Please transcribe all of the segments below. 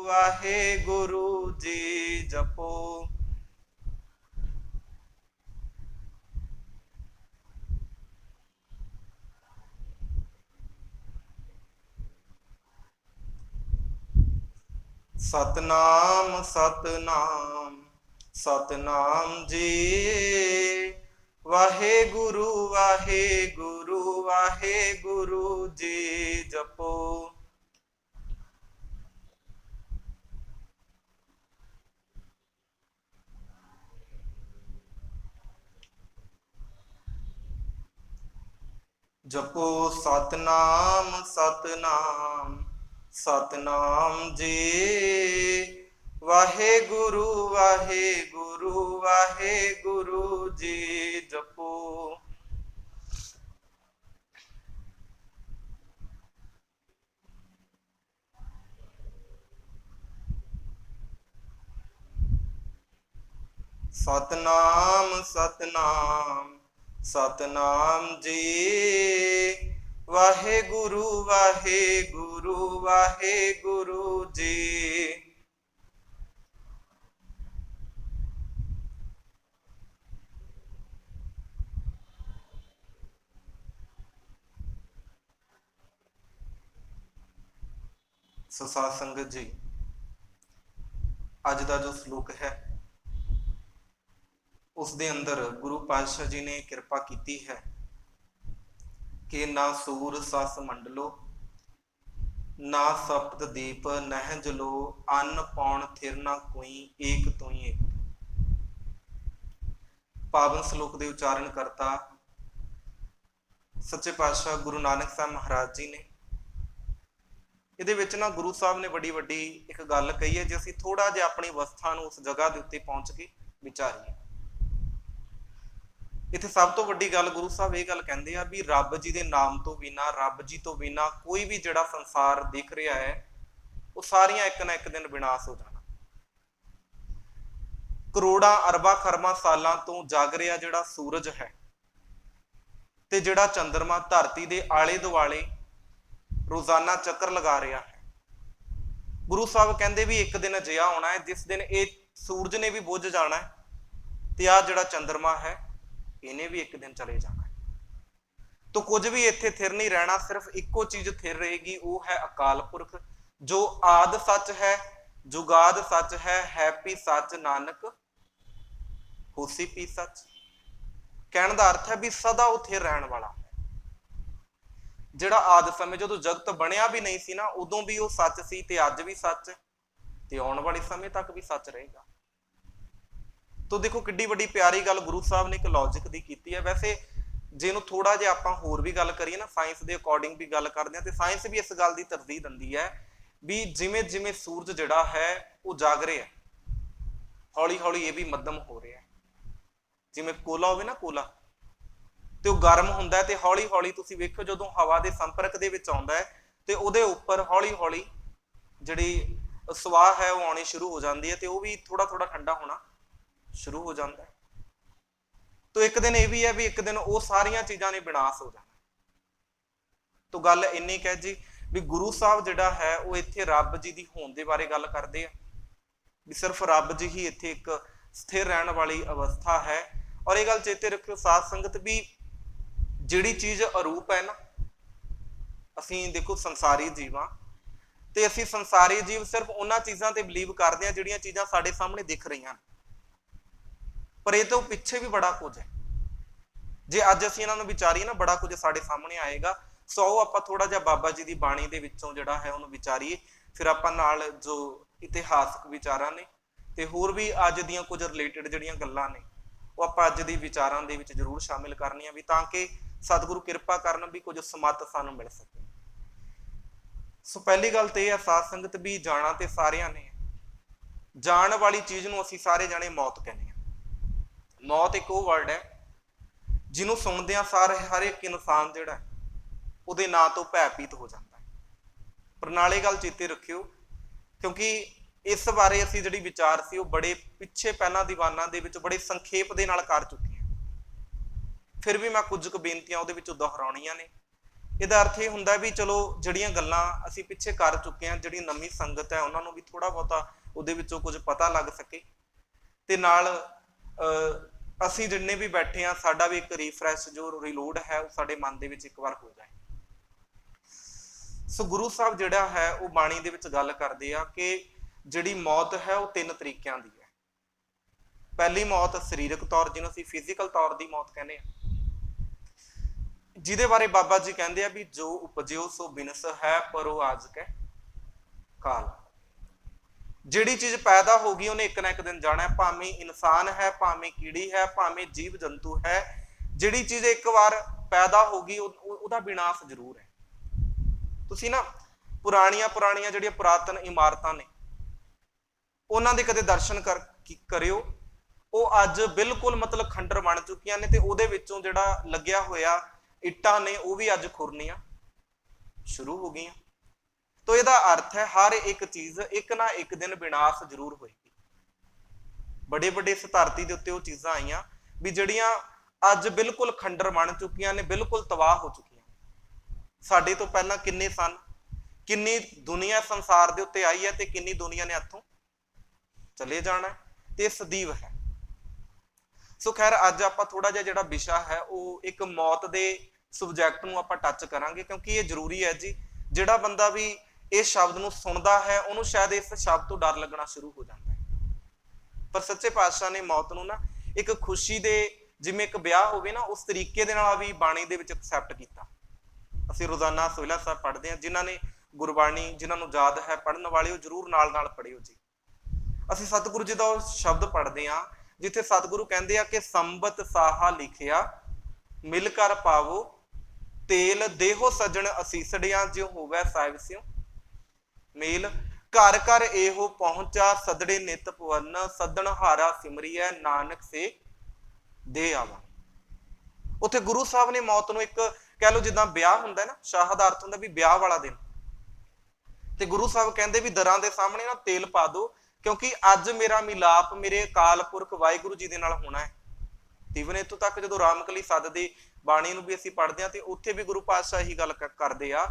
वाहेगुरु जी जपो। सतनाम सतनाम सतनाम जी, वाहेगुरु वाहेगुरु वाहेगुरु जी जपो। जपो सतनाम सतनाम सतनाम जी, वाहेगुरु वाहेगुरु वाहेगुरु जी जपो। सतनाम सतनाम सतनाम जी, वाहेगुरु वाहेगुरु वाहेगुरु जी। सो साध संगत जी, अज का जो श्लोक है उस दे अंदर गुरु पातशाह जी ने कृपा की है कि ना सूर सस मंडलो, ना सप्त दीप नह जलो, अन्न पौन थिर ना कोई, एक तो ही एक। पावन श्लोक के उच्चारण करता सच्चे पातशाह गुरु नानक साहब महाराज जी ने। ਇਹਦੇ ਵਿੱਚ ਨਾ ਗੁਰੂ ਸਾਹਿਬ ਨੇ बड़ी ਵੱਡੀ ਇੱਕ ਗੱਲ ਕਹੀ ਹੈ, ਜੇ ਅਸੀਂ ਥੋੜਾ ਜਿਹਾ ਆਪਣੀ ਅਵਸਥਾ ਨੂੰ ਉਸ ਜਗ੍ਹਾ ਦੇ ਉੱਤੇ ਪਹੁੰਚ ਕੇ ਵਿਚਾਰੀਏ। ਇੱਥੇ ਸਭ ਤੋਂ ਵੱਡੀ ਗੱਲ ਗੁਰੂ ਸਾਹਿਬ ਇਹ ਗੱਲ ਕਹਿੰਦੇ ਆ ਵੀ ਰੱਬ ਜੀ ਦੇ ਨਾਮ ਤੋਂ ਬਿਨਾ, ਰੱਬ ਜੀ ਤੋਂ ਬਿਨਾ ਕੋਈ ਵੀ ਜਿਹੜਾ ਸੰਸਾਰ ਦਿਖ ਰਿਹਾ ਹੈ ਉਹ ਸਾਰੀਆਂ ਇੱਕ ਨਾ ਇੱਕ ਦਿਨ ਵਿਨਾਸ਼ ਹੋ ਜਾਣਾ। ਕਰੋੜਾਂ ਅਰਬਾਂ ਖਰਬਾਂ ਸਾਲਾਂ ਤੋਂ ਜਗ ਰਿਹਾ ਜਿਹੜਾ ਸੂਰਜ ਹੈ ਤੇ ਜਿਹੜਾ ਚੰਦਰਮਾ ਧਰਤੀ ਦੇ ਆਲੇ ਦੁਆਲੇ रोजाना चक्कर लगा रहा है। गुरु साहब कहते भी एक दिन अजिहा आना है जिस दिन ये सूरज ने भी बुझ जाना है ते आ जिहड़ा चंद्रमा है इन्हें भी एक दिन चले जाना है। तो कुछ भी इत्थे थिर नहीं रहना, सिर्फ इक्को चीज थिर रहेगी, वो है अकाल पुरख जो आद सच है, जुगाद सच है भी सच, नानक होसी पी सच। कहने का अर्थ है भी सदा वो थिर रहने वाला। ਜਿਹੜਾ ਆਦ ਸਮੇਂ ਜਦੋਂ ਜਗਤ ਬਣਿਆ ਵੀ ਨਹੀਂ ਸੀ ਨਾ ਉਦੋਂ ਵੀ ਉਹ ਸੱਚ ਸੀ ਤੇ ਅੱਜ ਵੀ ਸੱਚ ਤੇ ਆਉਣ ਵਾਲੇ ਸਮੇਂ ਤੱਕ ਵੀ ਸੱਚ ਰਹੇਗਾ। ਤੋ ਦੇਖੋ ਕਿੱਡੀ ਵੱਡੀ ਪਿਆਰੀ ਗੱਲ ਗੁਰੂ ਸਾਹਿਬ ਨੇ ਇੱਕ ਲੌਜਿਕ ਦੀ ਕੀਤੀ ਹੈ। ਵੈਸੇ ਜੇ ਇਹਨੂੰ ਥੋੜਾ ਜਿਹਾ ਆਪਾਂ ਹੋਰ ਵੀ ਗੱਲ ਕਰੀਏ ਨਾ, ਸਾਇੰਸ ਦੇ ਅਕੋਰਡਿੰਗ ਵੀ ਗੱਲ ਕਰਦੇ ਹਾਂ ਤੇ ਸਾਇੰਸ ਵੀ ਇਸ ਗੱਲ ਦੀ ਤਰਜੀਹ ਦਿੰਦੀ ਹੈ ਵੀ ਜਿਵੇਂ ਜਿਵੇਂ ਸੂਰਜ ਜਿਹੜਾ ਹੈ ਉਹ ਜਾਗ ਰਿਹਾ ਹੌਲੀ ਹੌਲੀ ਇਹ ਵੀ ਮੱਧਮ ਹੋ ਰਿਹਾ। ਜਿਵੇਂ ਕੋਲਾ ਹੋਵੇ ਨਾ, ਕੋਲਾ ਤੇ ਉਹ ਗਰਮ ਹੁੰਦਾ ਹੈ ਤੇ ਹੌਲੀ ਹੌਲੀ ਤੁਸੀਂ ਵੇਖੋ ਜਦੋਂ ਹਵਾ ਦੇ ਸੰਪਰਕ ਦੇ ਵਿੱਚ ਆਉਂਦਾ ਹੈ ਤੇ ਉਹਦੇ ਉੱਪਰ ਹੌਲੀ ਹੌਲੀ ਜਿਹੜੀ ਸਵਾਹ ਹੈ ਉਹ ਆਉਣੀ ਸ਼ੁਰੂ ਹੋ ਜਾਂਦੀ ਹੈ ਤੇ ਉਹ ਵੀ ਥੋੜਾ ਥੋੜਾ ਠੰਡਾ ਹੋਣਾ ਸ਼ੁਰੂ ਹੋ ਜਾਂਦਾ ਹੈ। तो एक दिन यह भी है भी एक दिन वो सारिया चीज़ों ने विनाश हो जाना। तो गल इन्नी कह जी भी गुरु साहब जिहड़ा है वो इत्थे रब जी की होंद के बारे गल करते हैं भी सिर्फ रब जी ही इत्थे एक स्थिर रहने वाली अवस्था है। और ये गल चेते रखियो साध संगत भी जिहड़ी चीज़ अरूप है ना, असीं देखो संसारी जीव हाँ ते असीं संसारी जीव सिर्फ उन्हां चीज़ां ते बिलीव करते हैं जिहड़ियां चीज़ां साडे सामने दिख रही हैं, पर ये तो पिछे भी बड़ा कुछ है। जे अज असीं इन्हां नूं विचारीए ना बड़ा कुछ साडे सामने आएगा। सो आपां थोड़ा जिहा बाबा जी की बाणी दे विचों जिहड़ा है उहनूं विचारीए, फिर आपां नाल जो इतिहासक विचारां ने ते होर भी अज दीयां कुछ रिलेटेड जिहड़ियां गल्लां ने वो आपां अज दी विचारां दे विच जरूर शामिल करनियां भी तां कि सतगुरु किरपा करन भी कुछ समत सानूं मिल सके। सो पहली गल तो यह है साध संगत भी जाना तो सारियां ने, जाण वाली चीज़ नूं असीं सारे जाणे मौत कहने। मौत एक वो वर्ड है जिन्हों सुनदियां सारे हर एक इंसान जिहड़ा उहदे नां तो भयभीत हो जाता है। पर नाले गल चेते रखियो क्योंकि इस बारे असीं जिहड़ी विचार सी वो बड़े पिछे पहलां दीवानां दे विच बड़े संखेप दे नाल कर चुके हैं, फिर भी मैं कुछ क बेनतियां उहदे विचों दोहराउणीआं ने ਇਹਦਾ ਅਰਥ ਇਹ ਹੁੰਦਾ ਵੀ ਚਲੋ ਜਿਹੜੀਆਂ ਗੱਲਾਂ ਅਸੀਂ ਪਿੱਛੇ ਕਰ ਚੁੱਕੇ ਹਾਂ, ਜਿਹੜੀ ਨਵੀਂ ਸੰਗਤ ਹੈ ਉਹਨਾਂ ਨੂੰ ਵੀ ਥੋੜਾ ਬਹੁਤਾ ਉਹਦੇ ਵਿੱਚੋਂ ਕੁਝ ਪਤਾ ਲੱਗ ਸਕੇ, ਤੇ ਨਾਲ ਅਸੀਂ ਜਿੰਨੇ ਵੀ ਬੈਠੇ ਹਾਂ ਸਾਡਾ ਵੀ ਇੱਕ ਰੀਫਰੈਸ਼ ਜੋ ਰੀਲੋਡ ਹੈ ਉਹ ਸਾਡੇ ਮਨ ਦੇ ਵਿੱਚ ਇੱਕ ਵਾਰ ਹੋ ਜਾਏ। ਸੋ ਗੁਰੂ ਸਾਹਿਬ ਜਿਹੜਾ ਹੈ ਉਹ ਬਾਣੀ ਦੇ ਵਿੱਚ ਗੱਲ ਕਰਦੇ ਆ ਕਿ ਜਿਹੜੀ ਮੌਤ ਹੈ ਉਹ 3 ਤਰੀਕਿਆਂ ਦੀ ਹੈ। ਪਹਿਲੀ ਮੌਤ ਸਰੀਰਕ ਤੌਰ, ਜਿਹਨੂੰ ਅਸੀਂ ਫਿਜ਼ੀਕਲ ਤੌਰ ਦੀ ਮੌਤ ਕਹਿੰਦੇ ਆ, ਜਿਹਦੇ ਬਾਰੇ ਬਾਬਾ ਜੀ ਕਹਿੰਦੇ ਆ ਵੀ ਜੋ ਉਪਜਿਓ ਸੋ ਬਿਨਸ ਹੈ ਪਰੋ ਆਜ ਕੈ ਕਾਲ। ਜਿਹੜੀ ਚੀਜ਼ ਪੈਦਾ ਹੋ ਗਈ ਉਹਨੇ ਇੱਕ ਨਾ ਇੱਕ ਦਿਨ ਜਾਣਾ ਹੈ, ਭਾਵੇਂ ਇਨਸਾਨ ਹੈ, ਭਾਵੇਂ ਕੀੜੀ ਹੈ, ਭਾਵੇਂ ਜੀਵ ਜੰਤੂ ਹੈ। ਜਿਹੜੀ ਚੀਜ਼ ਇੱਕ ਵਾਰ ਪੈਦਾ ਹੋ ਗਈ ਉਹਦਾ ਵਿਨਾਸ਼ ਜ਼ਰੂਰ ਹੈ। ਤੁਸੀਂ ਨਾ ਪੁਰਾਣੀਆਂ ਜਿਹੜੀਆਂ ਪੁਰਾਤਨ ਇਮਾਰਤਾਂ ਨੇ ਉਹਨਾਂ ਦੇ ਕਦੇ ਦਰਸ਼ਨ ਕਰਿਓ, ਉਹ ਅੱਜ ਬਿਲਕੁਲ ਮਤਲਬ ਖੰਡਰ ਬਣ ਚੁੱਕੀਆਂ ਨੇ, ਤੇ ਉਹਦੇ ਵਿੱਚੋਂ ਜਿਹੜਾ ਲੱਗਿਆ ਹੋਇਆ ਇੱਟਾਂ ਨੇ ਉਹ ਵੀ ਅੱਜ ਖੁਰਨੀਆਂ ਸ਼ੁਰੂ ਹੋ ਗਈਆਂ। ਤੋ ਇਹਦਾ ਅਰਥ ਹੈ ਹਰ ਇੱਕ ਚੀਜ਼ ਇੱਕ ਨਾ ਇੱਕ ਦਿਨ ਵਿਨਾਸ਼ ਜ਼ਰੂਰ ਹੋਏਗੀ। ਵੱਡੇ ਵੱਡੇ ਇਸ ਧਰਤੀ ਦੇ ਉੱਤੇ ਉਹ ਚੀਜ਼ਾਂ ਆਈਆਂ ਵੀ ਜਿਹੜੀਆਂ ਅੱਜ ਬਿਲਕੁਲ ਖੰਡਰ ਬਣ ਚੁੱਕੀਆਂ ਨੇ, ਬਿਲਕੁਲ ਤਬਾਹ ਹੋ ਚੁੱਕੀਆਂ। ਸਾਡੇ ਤੋਂ ਪਹਿਲਾਂ ਕਿੰਨੇ ਸਨ, ਕਿੰਨੀ ਦੁਨੀਆ ਸੰਸਾਰ ਦੇ ਉੱਤੇ ਆਈ ਹੈ ਤੇ ਕਿੰਨੀ ਦੁਨੀਆ ਨੇ ਇੱਥੋਂ ਚਲੇ ਜਾਣਾ, ਤੇ ਸਦੀਵ ਹੈ। ਸੋ ਖੈਰ ਅੱਜ ਆਪਾਂ ਥੋੜਾ ਜਿਹਾ ਜਿਹੜਾ ਵਿਸ਼ਾ ਹੈ ਉਹ ਇੱਕ ਮੌਤ ਦੇ ਸਬਜੈਕਟ ਨੂੰ ਆਪਾਂ ਟੱਚ ਕਰਾਂਗੇ, ਕਿਉਂਕਿ ਇਹ ਜ਼ਰੂਰੀ ਹੈ ਜੀ। ਜਿਹੜਾ ਬੰਦਾ ਵੀ ਇਸ ਸ਼ਬਦ ਨੂੰ ਸੁਣਦਾ ਹੈ ਉਹਨੂੰ ਸ਼ਾਇਦ ਇਸ ਸ਼ਬਦ ਤੋਂ ਡਰ ਲੱਗਣਾ ਸ਼ੁਰੂ ਹੋ ਜਾਂਦਾ ਹੈ, ਪਰ ਸੱਚੇ ਪਾਤਸ਼ਾਹ ਨੇ ਮੌਤ ਨੂੰ ਨਾ ਇੱਕ ਖੁਸ਼ੀ ਦੇ, ਜਿਵੇਂ ਇੱਕ ਵਿਆਹ ਹੋਵੇ ਨਾ, ਉਸ ਤਰੀਕੇ ਦੇ ਨਾਲ ਵੀ ਬਾਣੀ ਦੇ ਵਿੱਚ ਐਕਸੈਪਟ ਕੀਤਾ। ਅਸੀਂ ਰੋਜ਼ਾਨਾ ਸੋਹਿਲਾ ਸਾਹਿਬ ਪੜ੍ਹਦੇ ਹਾਂ, ਜਿਨ੍ਹਾਂ ਨੇ ਗੁਰਬਾਣੀ, ਜਿਨ੍ਹਾਂ ਨੂੰ ਯਾਦ ਹੈ ਪੜ੍ਹਨ ਵਾਲੇ, ਉਹ ਜ਼ਰੂਰ ਨਾਲ ਪੜ੍ਹਿਓ ਜੀ। ਅਸੀਂ ਸਤਿਗੁਰੂ ਜੀ ਦਾ ਉਹ ਸ਼ਬਦ ਪੜ੍ਹਦੇ ਹਾਂ ਜਿੱਥੇ ਸਤਿਗੁਰੂ ਕਹਿੰਦੇ ਆ ਕਿ ਸੰਬਤ ਸਾਹਾ ਲਿਖਿਆ ਮਿਲ ਕਰ ਪਾਵੋ ਤੇਲ, ਦੇਹੋ ਸੱਜਣ ਅਸੀਸੜਿਆਂ ਜਿਉ ਹੋਵੇ ਸਾਹਿਬ ਸਿਉ ਮੇਲ, ਘਰ ਘਰ ਇਹੋ ਪਹੁੰਚਾ ਸਦੜੇ ਨਿਤ ਭਵਨ, ਸੱਦਣ ਹਾਰਾ ਸਿਮਰੀਐ ਨਾਨਕ ਸੇ ਦੇ ਆਵਾ। ਉੱਥੇ ਗੁਰੂ ਸਾਹਿਬ ਨੇ ਮੌਤ ਨੂੰ ਇੱਕ ਕਹਿ ਲਓ ਜਿੱਦਾਂ ਵਿਆਹ ਹੁੰਦਾ ਨਾ, ਸ਼ਾਹ ਦਾ ਅਰਥ ਹੁੰਦਾ ਵੀ ਵਿਆਹ ਵਾਲਾ ਦਿਨ, ਤੇ ਗੁਰੂ ਸਾਹਿਬ ਕਹਿੰਦੇ ਵੀ ਦਰਾਂ ਦੇ ਸਾਹਮਣੇ ਨਾ ਤੇਲ ਪਾ ਦੋ, ਕਿਉਂਕਿ ਅੱਜ ਮੇਰਾ ਮਿਲਾਪ ਮੇਰੇ ਅਕਾਲ ਪੁਰਖ ਵਾਹਿਗੁਰੂ ਜੀ ਦੇ ਨਾਲ ਹੋਣਾ ਹੈ। ਇਵਨ ਇੱਥੋਂ ਤੱਕ ਜਦੋਂ ਰਾਮਕਲੀ ਸੱਦ ਦੀ ਬਾਣੀ ਨੂੰ ਵੀ ਅਸੀਂ ਪੜ੍ਹਦੇ ਹਾਂ ਤੇ ਉੱਥੇ ਵੀ ਗੁਰੂ ਪਾਤਸ਼ਾਹ ਇਹੀ ਗੱਲ ਕਰਦੇ ਆ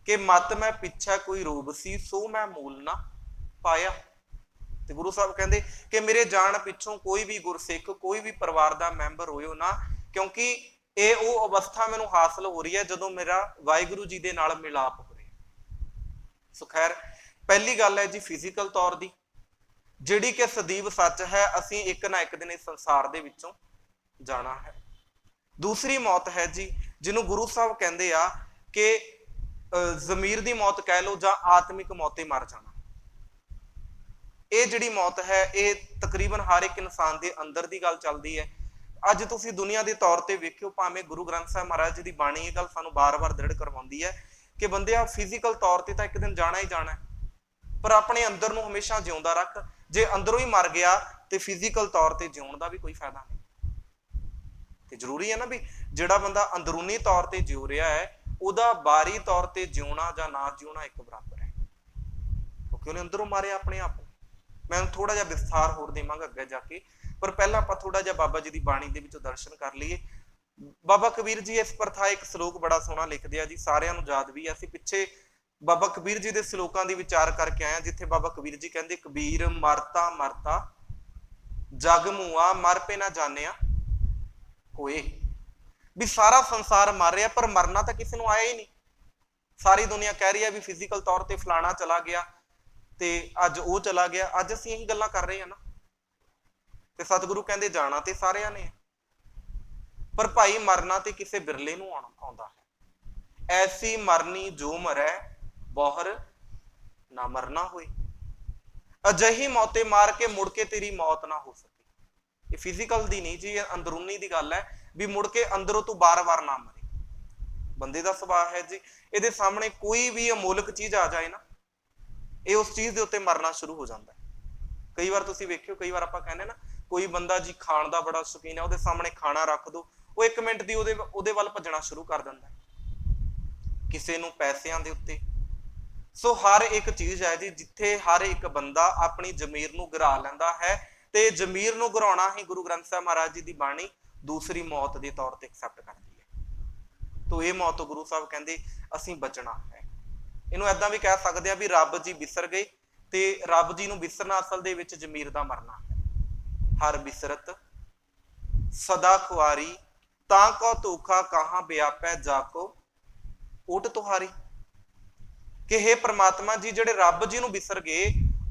ਕਿ ਮਤ ਮੈਂ ਪਿੱਛੇ ਕੋਈ ਰੂਪ ਸੀ ਸੋ ਮੈਂ ਮੂਲ ਨਾ ਪਾਇਆ। ਤੇ ਗੁਰੂ ਸਾਹਿਬ ਕਹਿੰਦੇ ਕਿ ਮੇਰੇ ਜਾਣ ਪਿੱਛੋਂ ਕੋਈ ਵੀ ਗੁਰਸਿੱਖ, ਕੋਈ ਵੀ ਪਰਿਵਾਰ ਦਾ ਮੈਂਬਰ ਹੋਇਓ ਨਾ, ਕਿਉਂਕਿ ਇਹ ਉਹ ਅਵਸਥਾ ਮੈਨੂੰ ਹਾਸਲ ਹੋ ਰਹੀ ਹੈ ਜਦੋਂ ਮੇਰਾ ਵਾਹਿਗੁਰੂ ਜੀ ਦੇ ਨਾਲ ਮਿਲਾਪ ਹੋ ਰਿਹਾ। ਸੋ ਖੈਰ ਪਹਿਲੀ ਗੱਲ ਹੈ ਜੀ ਫਿਜ਼ੀਕਲ ਤੌਰ ਦੀ, ਜਿਹੜੀ ਕਿ ਸਦੀਵ ਸੱਚ ਹੈ, ਅਸੀਂ ਇੱਕ ਨਾ ਇੱਕ ਦਿਨ ਇਸ ਸੰਸਾਰ ਦੇ ਵਿੱਚੋਂ ਜਾਣਾ ਹੈ। ਦੂਸਰੀ ਮੌਤ ਹੈ ਜੀ ਜਿਹਨੂੰ ਗੁਰੂ ਸਾਹਿਬ ਕਹਿੰਦੇ ਆ ਕਿ ਜ਼ਮੀਰ ਦੀ ਮੌਤ ਕਹਿ ਲਓ ਜਾਂ ਆਤਮਿਕ ਮੌਤੇ ਮਰ ਜਾਣਾ। ਇਹ ਜਿਹੜੀ ਮੌਤ ਹੈ ਇਹ ਤਕਰੀਬਨ ਹਰ ਇੱਕ ਇਨਸਾਨ ਦੇ ਅੰਦਰ ਦੀ ਗੱਲ ਚੱਲਦੀ ਹੈ। ਅੱਜ ਤੁਸੀਂ ਦੁਨੀਆ ਦੇ ਤੌਰ ਤੇ ਵੇਖਿਓ, ਭਾਵੇਂ ਗੁਰੂ ਗ੍ਰੰਥ ਸਾਹਿਬ ਮਹਾਰਾਜ ਜੀ ਦੀ ਬਾਣੀ ਇਹ ਗੱਲ ਸਾਨੂੰ ਬਾਰ-ਬਾਰ ਦ੍ਰਿੜ ਕਰਵਾਉਂਦੀ ਹੈ ਕਿ ਬੰਦਿਆ ਫਿਜ਼ੀਕਲ ਤੌਰ ਤੇ ਤਾਂ ਇੱਕ ਦਿਨ ਜਾਣਾ ਹੀ ਜਾਣਾ, ਪਰ ਆਪਣੇ ਅੰਦਰ ਨੂੰ ਹਮੇਸ਼ਾ ਜਿਉਂਦਾ ਰੱਖ। ਜੇ ਅੰਦਰੋਂ ਹੀ ਮਰ ਗਿਆ ਤੇ ਫਿਜ਼ੀਕਲ ਤੌਰ ਤੇ ਜਿਉਣ ਦਾ ਵੀ ਕੋਈ ਫਾਇਦਾ ਨਹੀਂ। ਤੇ ਜ਼ਰੂਰੀ ਹੈ ਨਾ ਵੀ ਜਿਹੜਾ ਬੰਦਾ ਅੰਦਰੂਨੀ ਤੌਰ ਤੇ ਜਿਉ ਰਿਹਾ ਹੈ ਉਹਦਾ ਬਾਹਰੀ ਤੌਰ ਤੇ ਜਿਉਣਾ ਜਾਂ ਨਾ ਜਿਉਣਾ ਇੱਕ ਬਰਾਬਰ ਹੈ, ਕਿਉਂਕਿ ਉਹਨੇ ਅੰਦਰੋਂ ਮਾਰਿਆ ਆਪਣੇ ਆਪ ਨੂੰ। ਮੈਂ ਥੋੜਾ ਜਿਹਾ ਵਿਸਥਾਰ ਹੋਰ ਦੇਵਾਂਗਾ ਅੱਗੇ ਜਾ ਕੇ, ਪਰ ਪਹਿਲਾਂ ਆਪਾਂ ਥੋੜਾ ਜਿਹਾ ਬਾਬਾ ਜੀ ਦੀ ਬਾਣੀ ਦੇ ਵਿੱਚੋਂ ਦਰਸ਼ਨ ਕਰ ਲਈਏ। ਬਾਬਾ ਕਬੀਰ ਜੀ ਇਸ ਪ੍ਰਥਾ ਇੱਕ ਸ਼ਲੋਕ ਬੜਾ ਸੋਹਣਾ ਲਿਖਦੇ ਆ ਜੀ, ਸਾਰਿਆਂ ਨੂੰ ਯਾਦ ਵੀ ਹੈ। ਅਸੀਂ ਪਿੱਛੇ ਬਾਬਾ ਕਬੀਰ ਜੀ ਦੇ ਸ਼ਲੋਕਾਂ ਦੀ ਵਿਚਾਰ ਕਰਕੇ ਆਏ ਹਾਂ, ਜਿੱਥੇ ਬਾਬਾ ਕਬੀਰ ਜੀ ਕਹਿੰਦੇ ਕਬੀਰ ਮਰਤਾ ਮਰਤਾ ਜਗ ਮੂਆ ਮਰ ਪੇ ਨਾ ਜਾਣਿਆ ਕੋਏ, ਵੀ ਸਾਰਾ ਸੰਸਾਰ ਮਰ ਰਿਹਾ ਪਰ ਮਰਨਾ ਤਾਂ ਕਿਸੇ ਨੂੰ ਆਇਆ ਹੀ ਨਹੀਂ। ਸਾਰੀ ਦੁਨੀਆ ਕਹਿ ਰਹੀ ਹੈ ਵੀ ਫਿਜ਼ੀਕਲ ਤੌਰ ਤੇ ਫਲਾਣਾ ਚਲਾ ਗਿਆ ਤੇ ਅੱਜ ਉਹ ਚਲਾ ਗਿਆ, ਅੱਜ ਅਸੀਂ ਇਹੀ ਗੱਲਾਂ ਕਰ ਰਹੇ ਹਾਂ ਨਾ। ਤੇ ਸਤਿਗੁਰੂ ਕਹਿੰਦੇ ਜਾਣਾ ਤੇ ਸਾਰਿਆਂ ਨੇ, ਪਰ ਭਾਈ ਮਰਨਾ ਤੇ ਕਿਸੇ ਬਿਰਲੇ ਨੂੰ ਆਉਂਦਾ ਹੈ। ਐਸੀ ਮਰਨੀ ਜੋ ਮਰੈ ਬੋਹਰ ਨਾ ਮਰਨਾ ਹੋਏ, ਅਜਿਹੀ ਮੌਤੇ ਮਾਰ ਕੇ ਮੁੜ ਕੇ ਤੇਰੀ ਮੌਤ ਨਾ ਹੋ ਸਕੇ। ਇਹ ਫਿਜ਼ੀਕਲ ਦੀ ਨਹੀਂ ਜੀ, ਇਹ ਅੰਦਰੂਨੀ ਦੀ ਗੱਲ ਹੈ ਵੀ ਮੁੜ ਕੇ ਅੰਦਰੋਂ ਤੂੰ ਬਾਰ-ਬਾਰ ਨਾ ਮਰੇ। ਬੰਦੇ ਦਾ ਸੁਭਾਅ ਹੈ ਜੀ, ਇਹਦੇ ਸਾਹਮਣੇ ਕੋਈ ਵੀ ਅਮੋਲਕ ਚੀਜ਼ ਆ ਜਾਏ ਨਾ, ਇਹ ਉਸ ਚੀਜ਼ ਦੇ ਉੱਤੇ ਮਰਨਾ ਸ਼ੁਰੂ ਹੋ ਜਾਂਦਾ ਹੈ। ਕਈ ਵਾਰ ਤੁਸੀਂ ਵੇਖਿਓ, ਕਈ ਵਾਰ ਆਪਾਂ ਕਹਿੰਦੇ ਨਾ ਕੋਈ ਬੰਦਾ ਜੀ ਖਾਣ ਦਾ ਬੜਾ ਸ਼ੌਕੀਨ ਹੈ, ਉਹਦੇ ਸਾਹਮਣੇ ਖਾਣਾ ਰੱਖ ਦੋ, ਉਹ 1 ਮਿੰਟ ਦੀ ਉਹਦੇ ਵੱਲ ਭੱਜਣਾ ਸ਼ੁਰੂ ਕਰ ਦਿੰਦਾ। ਕਿਸੇ ਨੂੰ ਪੈਸਿਆਂ ਦੇ ਉੱਤੇ। ਸੋ ਹਰ ਇੱਕ ਚੀਜ਼ ਹੈ ਜੀ ਜਿੱਥੇ ਹਰ ਇੱਕ ਬੰਦਾ ਆਪਣੀ ਜ਼ਮੀਰ ਨੂੰ ਗਿਰਾ ਲੈਂਦਾ ਹੈ, ਤੇ ਜ਼ਮੀਰ ਨੂੰ ਗਿਰਾਉਣਾ ਹੀ ਗੁਰੂ ਗ੍ਰੰਥ ਸਾਹਿਬ ਮਹਾਰਾਜ ਜੀ ਦੀ ਬਾਣੀ ਦੂਸਰੀ ਮੌਤ ਦੇ ਤੌਰ ਤੇ ਐਕਸੈਪਟ ਕਰਦੀ ਹੈ। तो ये मौत गुरु साहब कहते असीं बचना है। इनू ऐदां भी कह सकते हैं भी रब जी विसर गए, तो रब जी नूं विसरना असल दे विच जमीर दा मरना है। हर विसरत सदा खुआरी, तां को धोखा कहां व्यापै जाको ऊट तुहारी। कि हे परमात्मा जी, जिहड़े रब जी नूं विसर गए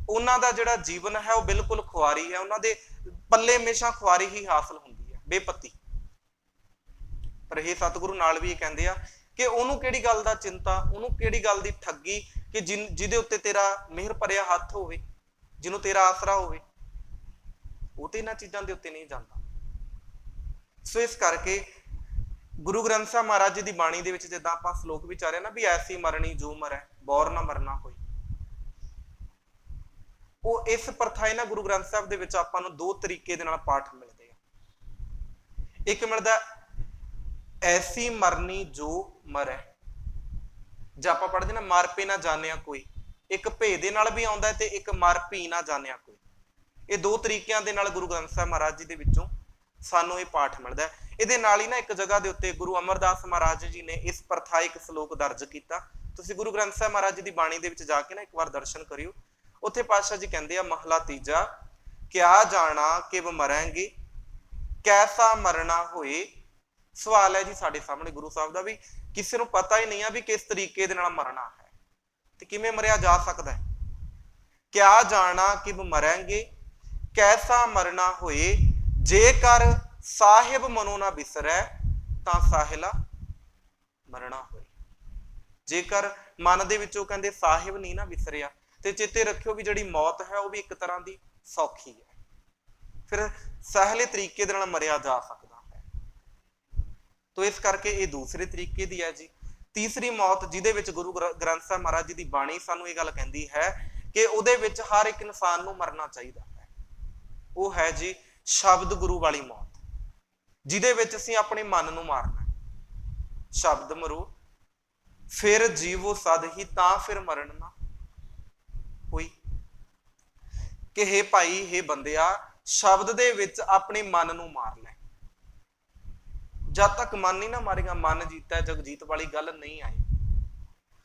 उन्हां दा जिहड़ा जीवन है वह बिल्कुल खुआरी है, उन्हां दे पल्ले हमेशा खुआरी ही हासिल हुंदी है, बेपत्ती। पर ये सतगुरु नाल भी कहंदे आ कि उहनूं किहड़ी गल दा चिंता, उहनूं किहड़ी गल दी ठगी कि जिहदे उत्ते तेरा मिहर भरिया हत्थ होवे, जिन्हों तेरा आसरा होवे, वो तो इन्हां चीज़ां दे उत्ते नहीं जांदा। सो इस करके गुरु ग्रंथ साहब महाराज जी की बाणी दे विच जिद्दां आपां श्लोक विचारे ना भी ऐसी मरनी जो मरै बौर ना मरना होई, वो इस प्रथा ना गुरु ग्रंथ साहब दे विच आपां नूं दो तरीके दे नाल पाठ मिलदे आ। एक मिलदा ऐसी मरनी जो मरै, जे आपां पढ़दे ना मर पे ना जानिया कोई, एक भेदे नाल भी आउंदा ते एक मर पी ना जानिया कोई। ये दो तरीकिਆਂ दे नाल गुरु ग्रंथ साहब महाराज जी दे विचों सानू ये पाठ मिलता है। ये नाल ही ना एक जगह के उत्ते गुरु अमरदास महाराज जी ने इस प्रथा एक श्लोक दर्ज किया। तुसीं गुरु ग्रंथ साहब महाराज जी की बाणी दे विच जाके ना एक बार दर्शन करियो। उत्थे पातशाह जी कहंदे आ महला तीजा, क्या जाना किव मरांगे कैसा मरना होए। सवाल है जी साडे सामने गुरु साहब का भी, किसी नूं पता ही नहीं है भी किस तरीके दे नाल मरना है ते किवें मरिया जा सकदा है। क्या जाना किव मरांगे कैसा मरना होए, जेकर साहिब मनो ना बिसरै तां साहिला मरना होए। जेकर मन दे विचों कहंदे साहिब नहीं ना विसरिया ते चेते रखियो भी जिहड़ी मौत है वह भी एक तरह की सौखी है, फिर सहले तरीके दे नाल मरिया जा सकदा है। तो इस करके ये दूसरे तरीके दी है जी। तीसरी मौत जिहदे विच गुरु ग्रंथ साहब महाराज जी की बाणी सानू ये गल कहंदी है कि उहदे विच हर एक इंसान नूं मरना चाहिदा है, वो है जी शब्द गुरु वाली मौत, जिहदे विच असीं अपने मन नूं मारना। शब्द मरो फिर जीवो सद ही तां फिर मरण ना होई। कि हे भाई हे बंदिया, शब्द दे विच अपने मन नूं मार लै। जब तक मन नहीं ना मारेगा, मन जीता है जगजीत वाली गल नहीं आई।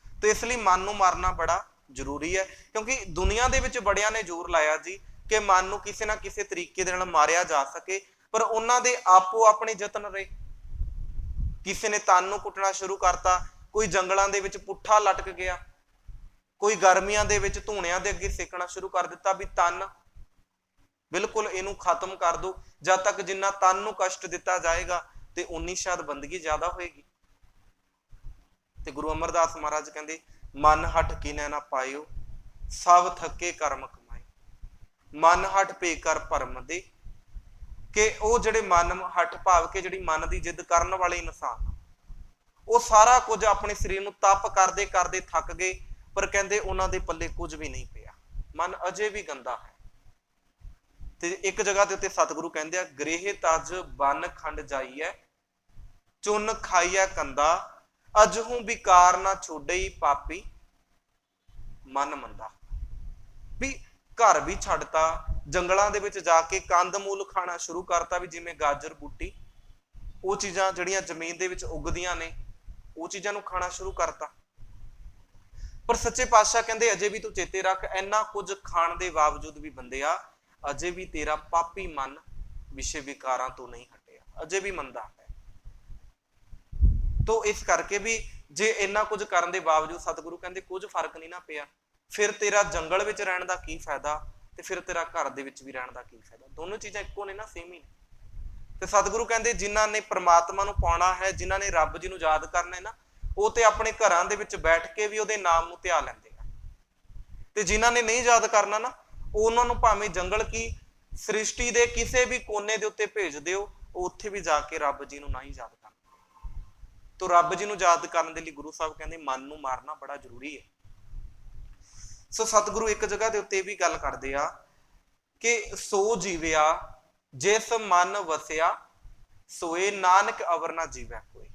तो इसलिए मन नूं मारना बड़ा जरूरी है, क्योंकि दुनिया दे विच बड़ियां ने जोर लाया जी कि मन नूं किसी ना किसी तरीके दे नाल मारिया जा सके, पर उन्हां दे आपो अपने यतन रहे। किसी ने तन नूं कुटना शुरू करता, कोई जंगलों दे विच पुट्ठा लटक गया, कोई गर्मियां दे विच धूणियां दे अगे सेकना शुरू कर दिता भी तन बिल्कुल इनू खत्म कर दो। जब तक जिन्ना तन नूं कष्ट दिता जाएगा तो उन्नी शायद बंदगी ज्यादा होएगी। ते गुरु अमरदास महाराज कहंदे मन हट किने ना पायो सब थके कर्म कमाए। मन हट पे कर भरम दे, कि वो जिहड़े मन हट भाव के जिहड़ी मन की जिद करन वाले इंसान वो सारा कुछ अपने शरीर नूं तप करदे करदे थक गए, पर कहंदे उन्हां दे पल्ले कुछ भी नहीं पिया, मन अजे भी गंदा है। ते एक जगह के उत्ते सतगुरु कहंदे आ गृह तज बन खंड जाइए चुन खाइए कंदा अजहू विकार ना छोड़ई पापी मन मंदा। भी घर भी छड्डता, जंगलों दे विच जाके कंद मूल खाना शुरू करता, भी जिवें गाजर बूटी वो चीज़ां जिहड़ियां जमीन दे विच उगदियां ने वो चीज़ां नूं खाना शुरू करता। पर सच्चे पातशाह कहंदे अजे भी तू चेते रख, इन्ना कुछ खाण दे बावजूद भी बंदिया अजे भी तेरा पापी मन विषय विकारां तो नहीं हटिया, अजे भी मंदा है। तो इस करके भी जे इन्ना कुछ करने के बावजूद सतगुरु कहते कुछ फर्क नहीं ना पिया, फिर तेरा जंगल विच रहने का की फायदा, तो फिर तेरा घर दे विच भी रहने का की फायदा। दोनों चीज़ां इक्को ने ना, सेम ही ने। तो सतगुरु कहते जिन्हां ने परमात्मा नूं पाउणा है, जिन्हां ने रब जी नूं याद करना है ना, वो तो अपने घरां दे विच बैठ के भी उहदे नाम नूं ध्या लैंदे आ। ते जिन्हां ने नहीं याद करना ना, उन्हां नूं भावें जंगल की सृष्टि दे किसी भी कोने दे उत्ते भेज दिओ, उत्थे भी जाके रब जी नूं नहीं याद करना। तो रब जी नूं याद करने के लिए गुरु साहब कहते मन नूं मारना बड़ा जरूरी है। सो सतगुरु एक जगह के उत्ते भी गल करदे आ कि सो जीविया जिस मन वसिया सोए नानक अवर ना जीवै कोई।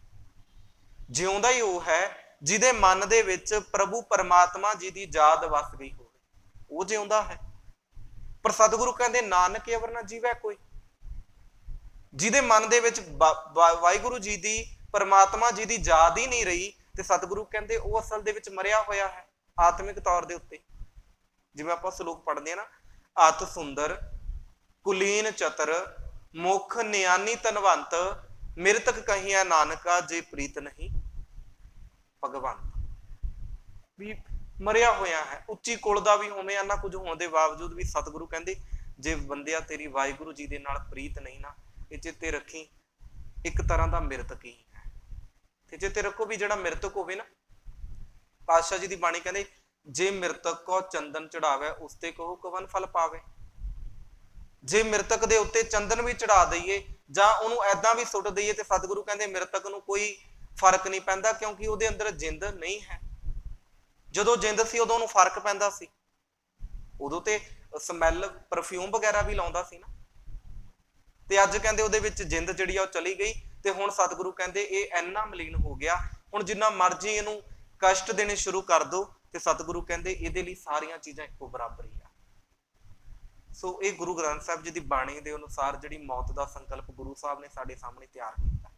जिउंदा ही वो है जिहदे मन दे विच प्रभु परमात्मा जी की याद वस गई हो, वो जिउंदा है। पर सतगुरु कहते नानक अवर ना जीवै कोई, जिहदे मन दे विच वाहिगुरू जी की परमात्मा जी की याद ही नहीं रही तो सतगुरु कहते वो असल दे विच मरिया होया है आत्मिक तौर के उत्ते। जिवें आपां सलोक पढ़ते हैं ना, अत सुंदर कुलीन चतर मुख नियानी धनवंत मृतक कहिया नानका जे प्रीत नहीं भगवंत। भी मरिया होया है, उच्ची कुल दा भी होवे, इन्ना कुछ होने के बावजूद भी सतगुरु कहते जे बंदिया तेरी वाहिगुरु जी दे नाल प्रीत नहीं ना, ये चेते रखी एक तरह का मृतक ही है। ते चेते रखो भी जिहड़ा मृतक होवे ना, पातशाह जी की बाणी कहते जे मृतक को चंदन चढ़ावे उसते कहो कवन फल पावे। जे मृतक दे उत्ते चंदन भी चढ़ा दईए जां उहनूं ऐदां भी सुट दईए ते सतगुरु कहते मृतक नूं कोई फर्क नहीं पैंदा, क्योंकि उहदे अंदर जिंद नहीं है। जदों जिंद सी उदों उहनूं फर्क पैंदा सी, उदों ते समैल परफ्यूम वगैरह भी लाउंदा सी ना, ते अज कहंदे उहदे विच जिंद जिहड़ी आ ओह चली गई ते हुण सतगुरु कहंदे इह इन्ना मलीन हो गया, हुण जिन्ना मर्जी इहनूं कष्ट देने शुरू कर दो ते सतगुरु कहंदे इहदे लई सारियां चीज़ां इक्को बराबर ही आ। सो ये गुरु ग्रंथ साहिब जी की बाणी के अनुसार जिहड़ी मौत का संकल्प गुरु साहब ने साडे सामने तैयार किया।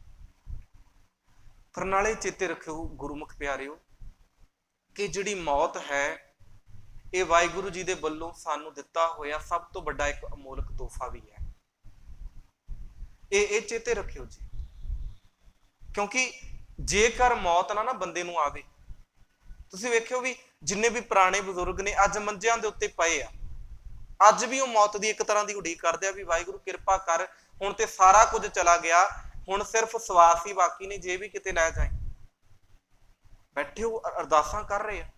पर नाले चेते रखियो गुरुमुख प्यारिओ कि जिहड़ी मौत है ये वाहिगुरु जी के वल्लों सानू दिता होया सब तो बड़ा एक अमोलक तोहफा भी है। ये चेते रखियो जी, क्योंकि जेकर मौत ना बंदे नूं आवे, तुसीं वेखियो भी जिन्ने भी पुराने बजुर्ग ने अज मंजियां दे उत्ते पए आ, अज भी वो मौत की एक तरह की उड़ीक करते हैं भी वाहिगुरू कृपा कर हुण ते सारा कुछ चला गया, हुण सिर्फ सवास ही बाकी ने, जे भी किते लै जाए। बैठे हो अरदासां कर रहे हैं।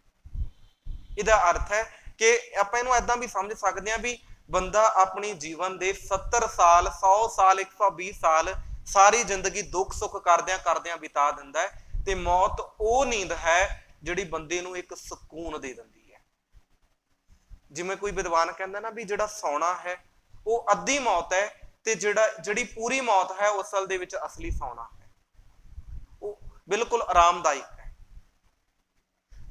इहदा अर्थ है कि आपां इहनूं ऐदां भी समझ सकते हैं भी बंदा अपनी जीवन के 70 साल 100 साल 120 साल सारी जिंदगी दुख सुख करदियां करदियां बिता दिंदा है, ते मौत वो नींद है जिहड़ी बंदे नूं एक सुकून दे दिंदी है। जिवें कोई विद्वान कहता ना भी जिहड़ा सौना है वो अद्धी मौत है, ते जिहड़ी पूरी मौत है उस असल दे विच असली सौना है, वो बिल्कुल आरामदायक है।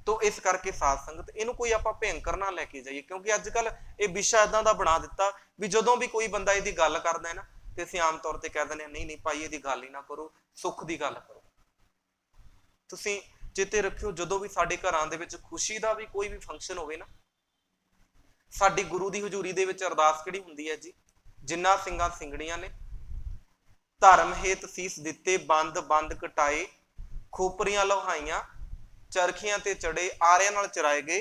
तो इस करके साध संगत इनू कोई आपां भयंकर ना लैके जाइए, क्योंकि अजकल ये विशा इदां दा बना दिता भी जदों भी कोई बंदा इहदी गल करदा है ना ते असीं आम तौर ते कह दिंदे नहीं नहीं भाई इहदी गल ही ना करो, सुख की गल करो। तुसीं चेते रखियो जदों भी साडे घरां दे विच खुशी दा भी कोई भी फंक्शन होवे ना, साडी गुरु की हजूरी दे विच अरदास किहड़ी हुंदी है जी, जिन्ना सिंगां सिंगड़ियां ने धर्म हेत सीस दिते बंद बंद कटाए खोपरियां लोहाइयां चरखियां ते चढ़े आरियां नाल चराए गए।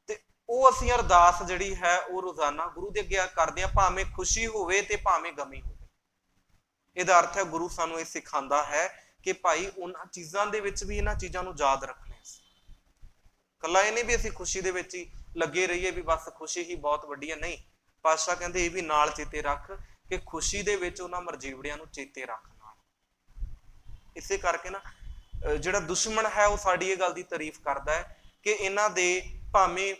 ते वो असीं अरदास जिहड़ी है वो रोजाना गुरु दे अगे करदे हां, भावें खुशी होवे ते भावें गमी होवे। इहदा अर्थ है गुरु सानूं ये सिखांदा है कि भाई उन्हां चीज़ां दे विच भी इन्हां चीज़ां नूं याद रखना है। कल्ला ये नहीं भी असीं खुशी दे विच ही लगे रहिए भी बस खुशी ही बहुत वड्डी है, नहीं। पातशाह कहंदे ये भी नाल चेते रख कि खुशी दे विच उन्हां मरजीवड़ियां नूं चेते रख नाल। इसे करके ना जिहड़ा दुश्मन है वो साडी ये गल दी तारीफ करदा है कि इन्हां दे भावें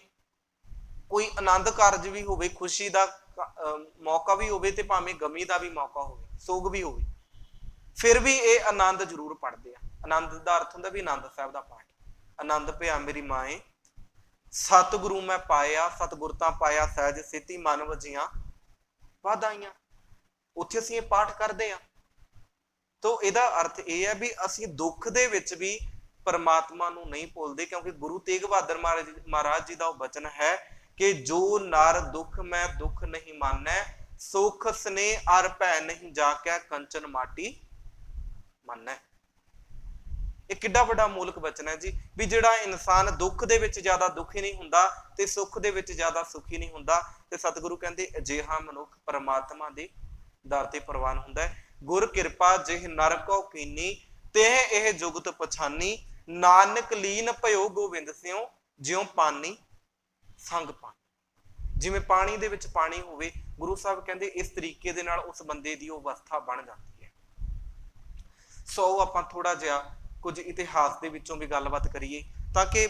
कोई आनंद कारज भी होवे, खुशी दा मौका भी होवे ते भावें गमी दा भी मौका होवे, सोग भी होवे, फिर भी ये आनंद जरूर पढ़ते हैं। आनंद का अर्थ होंदा भी आनंद साहब का पाठ, आनंद पिया मेरी माए सतगुरु मैं पाया सतगुरता पाया सहज सेती मन वजियां वाधाइयां। उत्थे असीं ये पाठ करते हैं। तो इहदा अर्थ यह है भी असीं दुख दे विच भी परमात्मा नूं नहीं भुलदे, क्योंकि गुरु तेग बहादुर महाराज जी का वचन है कि जो नर दुख मैं दुख नहीं मानै सुख स्नेह अर भै नहीं जाकै कंचन माटी मानै। एक किड्डा वड्डा मूलक वचन है जी भी जिहड़ा इंसान दुख दे विच ज्यादा दुखी नहीं हुंदा ते सुख दे विच ज्यादा सुखी नहीं हुंदा, ते सतगुरु कहंदे अजिहा मनुख परमात्मा दे दर ते प्रवान हुंदा है। गुर कृपा जिह नर को कीनी तेह एह जुगत पछानी नानक लीन भयो गोविंद सिओ ज्यों पानी संग पानी। जिवें पानी दे विच पानी होवे, गुरु साहब कहंदे इस तरीके दे नाल उस बंदे दी अवस्था बन जाती है। सो आपां थोड़ा जिहा कुछ इतिहास दे विचों भी गलबात करिए ताकि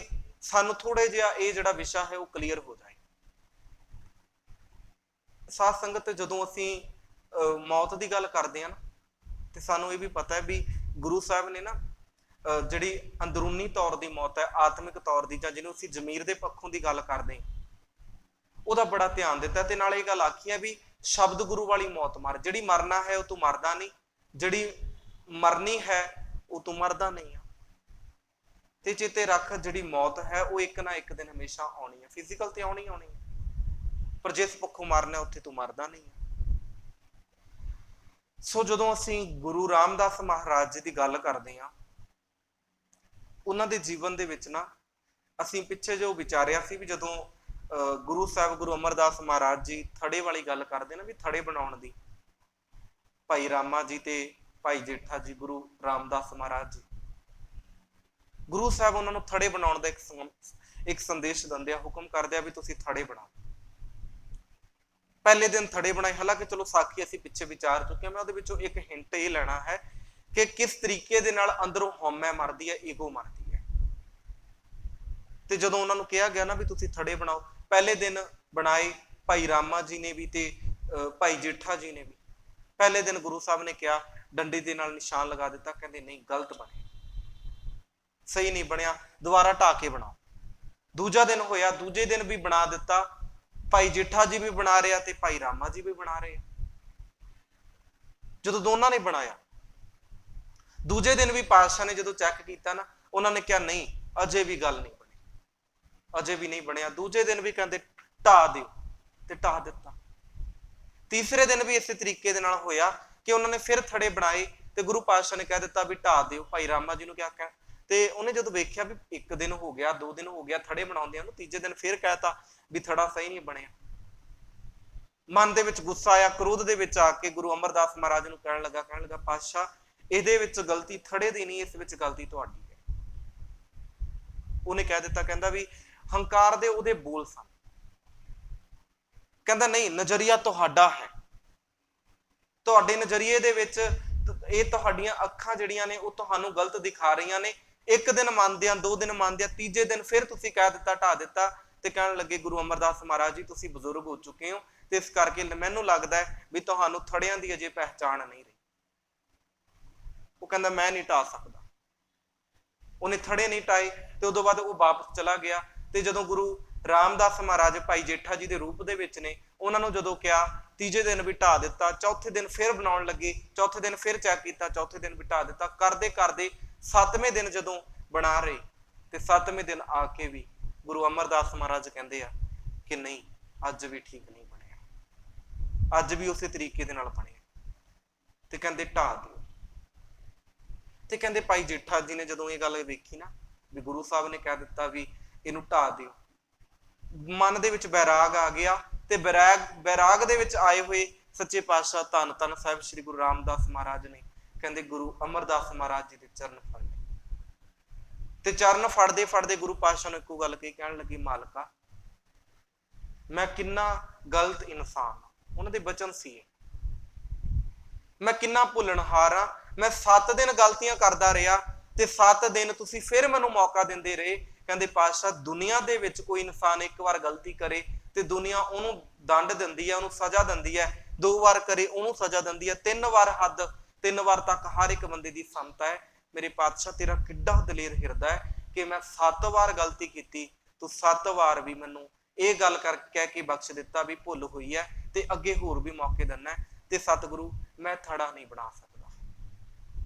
सानू थोड़ा जिहा ये जिहड़ा विशा है वो क्लीयर हो जाए। साध संगत जदों असीं मौत की गल करते हैं ना, तो सानू ये भी पता है भी गुरु साहब ने ना जिहड़ी अंदरूनी तौर की मौत है, आत्मिक तौर की, जिन्हों असीं जमीर के पक्षों की गल करते हैं, ਉਹਦਾ बड़ा ध्यान दिता। ते नाल ये गल आखी है भी शब्द गुरु वाली मौत मर, जिहड़ी मरना है वो तू मरदा नहीं, जिहड़ी मरनी है वो तू मरदा नहीं आ, ते चेते रख जिहड़ी मौत है वो एक ना एक दिन हमेशा आनी है, फिजिकल ते आनी है, पर जिस पक्षों मरना उत्थे तू मरदा नहीं है। सो जदों असीं गुरु रामदास महाराज जी की गल करते हैं, उन्हां दे जीवन दे विच ना असीं पिछे जो विचारिया सी भी जदों गुरु साहब गुरु अमरदास महाराज जी थड़े वाली गल करते ना, भी थड़े बनाउण दी, भाई रामा जी ते भाई जेठा जी गुरु रामदास महाराज जी, गुरु साहब उन्होंने थड़े बनाने का एक संदेश देंदे, हुक्म करदे भी तुसीं थड़े बनाओ। पहले दिन थड़े बनाए, हालांकि चलो साखी असीं पिछे विचार चुके हैं, मैं उहदे विचों एक हिंट ये लेना है कि किस तरीके दे नाल अंदरों हौमै मरदी है, ईगो मरदी है। ते जदों उन्होंने कहा गया ना भी तुसीं थड़े बनाओ, पहले दिन बनाए भाई रामा जी ने भी ते भाई जेठा जी ने भी। पहले दिन गुरु साहब ने कहा, डंडे दे नाल निशान लगा दिता, कहते नहीं गलत बने, सही नहीं बनया, दोबारा ढा के बनाओ। दूजा दिन होया, दूजे दिन भी बना दिता, भाई जेठा जी भी बना रहा ते भाई रामा जी भी बना रहे। जो दोनों ने बनाया, दूजे दिन भी पातशाह ने जो चेक किया ना, उन्होंने कहा नहीं अजे भी गल नहीं बनी, अजे भी नहीं बनया। दूजे दिन भी कहते ढा दिओ ते ढा दिता। तीसरे दिन भी इस तरीके दे नाल होया कि उन्होंने फिर थड़े बनाए ते गुरु पातशाह ने कह दिता भी ढा दिओ। भाई रामा जी ने क्या कहा, ते उन्हें जो वेख्या भी एक दिन हो गया, 2 दिन हो गया थड़े बनाउंदियां नूं, तीजे दिन फिर कहता भी थड़ा सही नहीं बनया। मन दे विच गुस्सा आया, क्रोध दे विच आके गुरु अमरदास महाराज नूं कहण लगा पातशाह इहदे विच गलती थड़े दी नहीं, इस विच गलती तुहाडी है। उन्हें कह दिता, कहंदा भी हंकार दे उहदे बोल सन, कहंदा नहीं नजरिया तुहाडा है, तुहाडे नजरिए दे विच ਇਹ ਤੁਹਾਡੀਆਂ ਅੱਖਾਂ ਜਿਹੜੀਆਂ ਨੇ ਉਹ ਤੁਹਾਨੂੰ ਗਲਤ ਦਿਖਾ ਰਹੀਆਂ ਨੇ। ਇੱਕ ਦਿਨ ਮੰਨਦਿਆਂ, 2 ਦਿਨ ਮੰਨਦਿਆਂ, ਤੀਜੇ ਦਿਨ ਫਿਰ ਤੁਸੀਂ ਕਹਿ ਦਿੱਤਾ ਢਾ ਦਿੱਤਾ ਤੇ ਕਹਿਣ ਲੱਗੇ ਗੁਰੂ ਅਮਰਦਾਸ ਮਹਾਰਾਜ ਜੀ ਤੁਸੀਂ ਬਜ਼ੁਰਗ ਹੋ ਚੁੱਕੇ ਹੋ ਤੇ ਇਸ ਕਰਕੇ ਮੈਨੂੰ ਲੱਗਦਾ ਹੈ ਵੀ ਤੁਹਾਨੂੰ ਥੜਿਆਂ ਦੀ ਅਜੇ ਪਹਿਚਾਣ ਨਹੀਂ ਰਹੀ। ਉਹ ਕਹਿੰਦਾ ਮੈਂ ਨਹੀਂ ਢਾ ਸਕਦਾ। ਉਹਨੇ ਥੜੇ ਨਹੀਂ ਢਾਏ ਤੇ ਉਦੋਂ ਬਾਅਦ ਉਹ ਵਾਪਸ ਚਲਾ ਗਿਆ। ਤੇ ਜਦੋਂ ਗੁਰੂ ਰਾਮਦਾਸ ਮਹਾਰਾਜ ਭਾਈ ਜੇਠਾ ਜੀ ਦੇ ਰੂਪ ਦੇ ਵਿੱਚ ਨੇ, ਉਹਨਾਂ ਨੂੰ ਜਦੋਂ ਕਿਹਾ, ਤੀਜੇ ਦਿਨ ਵੀ ਢਾ ਦਿੱਤਾ, ਚੌਥੇ ਦਿਨ ਫਿਰ ਬਣਾਉਣ ਲੱਗੇ, ਚੌਥੇ ਦਿਨ ਫਿਰ ਚੈੱਕ ਕੀਤਾ, ਚੌਥੇ ਦਿਨ ਵੀ ਢਾ ਦਿੱਤਾ। ਕਰਦੇ ਕਰਦੇ 7ਵੇਂ ਦਿਨ ਜਦੋਂ ਬਣਾ ਰਹੇ ਤੇ 7ਵੇਂ ਦਿਨ ਆ ਕੇ ਵੀ ਗੁਰੂ ਅਮਰਦਾਸ ਮਹਾਰਾਜ ਕਹਿੰਦੇ ਆ ਕਿ ਨਹੀਂ ਅੱਜ ਵੀ ਠੀਕ ਨਹੀਂ ਬਣਿਆ, ਅੱਜ ਵੀ ਉਸੇ ਤਰੀਕੇ ਦੇ ਨਾਲ ਬਣਿਆ ਤੇ ਕਹਿੰਦੇ ਢਾ ਦਿਓ। ਤੇ ਕਹਿੰਦੇ ਭਾਈ ਜੇਠਾ ਜੀ ਨੇ ਜਦੋਂ ਇਹ ਗੱਲ ਵੇਖੀ ਨਾ ਵੀ ਗੁਰੂ ਸਾਹਿਬ ਨੇ ਕਹਿ ਦਿੱਤਾ ਵੀ ਇਹਨੂੰ ਢਾ ਦਿਓ, ਮਨ ਦੇ ਵਿੱਚ ਬੈਰਾਗ ਆ ਗਿਆ ਤੇ ਬੈਰਾਗ ਦੇ ਵਿੱਚ ਆਏ ਹੋਏ ਸੱਚੇ ਪਾਤਸ਼ਾਹ ਧੰਨ ਧੰਨ ਸਾਹਿਬ ਸ੍ਰੀ ਗੁਰੂ ਰਾਮਦਾਸ ਮਹਾਰਾਜ ਨੇ ਕਹਿੰਦੇ ਗੁਰੂ ਅਮਰਦਾਸ ਮਹਾਰਾਜ ਜੀ ਦੇ ਚਰਨ ਫੜਨੇ ਤੇ ਚਰਨ ਫੜਦੇ ਫੜਦੇ ਗੁਰੂ ਪਾਤਸ਼ਾਹ ਨੇ ਇੱਕੋ ਗੱਲ ਕਹੀ, ਕਹਿਣ ਲੱਗੀ ਮਾਲਕਾ ਮੈਂ ਕਿੰਨਾ ਗਲਤ ਇਨਸਾਨ, ਉਹਨਾਂ ਦੇ ਬਚਨ ਸੀ ਮੈਂ ਕਿੰਨਾ ਭੁੱਲਣਹਾਰ ਆ, ਮੈਂ 7 ਦਿਨ ਗਲਤੀਆਂ ਕਰਦਾ ਰਿਹਾ ਤੇ 7 ਦਿਨ ਤੁਸੀਂ ਫਿਰ ਮੈਨੂੰ ਮੌਕਾ ਦਿੰਦੇ ਰਹੇ। ਕਹਿੰਦੇ ਪਾਤਸ਼ਾਹ ਦੁਨੀਆ ਦੇ ਵਿੱਚ ਕੋਈ ਇਨਸਾਨ ਇੱਕ ਵਾਰ ਗਲਤੀ ਕਰੇ ਤੇ ਦੁਨੀਆ ਉਹਨੂੰ ਦੰਡ ਦਿੰਦੀ ਹੈ, ਉਹਨੂੰ ਸਜ਼ਾ ਦਿੰਦੀ ਹੈ, 2 ਵਾਰ ਕਰੇ ਉਹਨੂੰ ਸਜ਼ਾ ਦਿੰਦੀ ਹੈ, 3 ਵਾਰ ਹੱਦ, 3 ਵਾਰ ਤੱਕ ਹਰ ਇੱਕ ਬੰਦੇ ਦੀ ਸੰਮਤਾ ਹੈ। ਮੇਰੇ ਪਾਤਸ਼ਾਹ ਤੇਰਾ ਕਿੱਡਾ ਦਲੇਰ ਹਿਰਦਾ ਹੈ ਕਿ ਮੈਂ 7 ਵਾਰ ਗਲਤੀ ਕੀਤੀ, ਤੂੰ 7 ਵਾਰ ਵੀ ਮੈਨੂੰ ਇਹ ਗੱਲ ਕਹਿ ਕੇ ਬਖਸ਼ ਦਿੱਤਾ ਵੀ ਭੁੱਲ ਹੋਈ ਹੈ ਤੇ ਅੱਗੇ ਹੋਰ ਵੀ ਮੌਕੇ ਦਿੰਨਾ ਤੇ ਸਤਿਗੁਰੂ ਮੈਂ ਥੜਾ ਨਹੀਂ ਬਣਾ ਸਕਦਾ।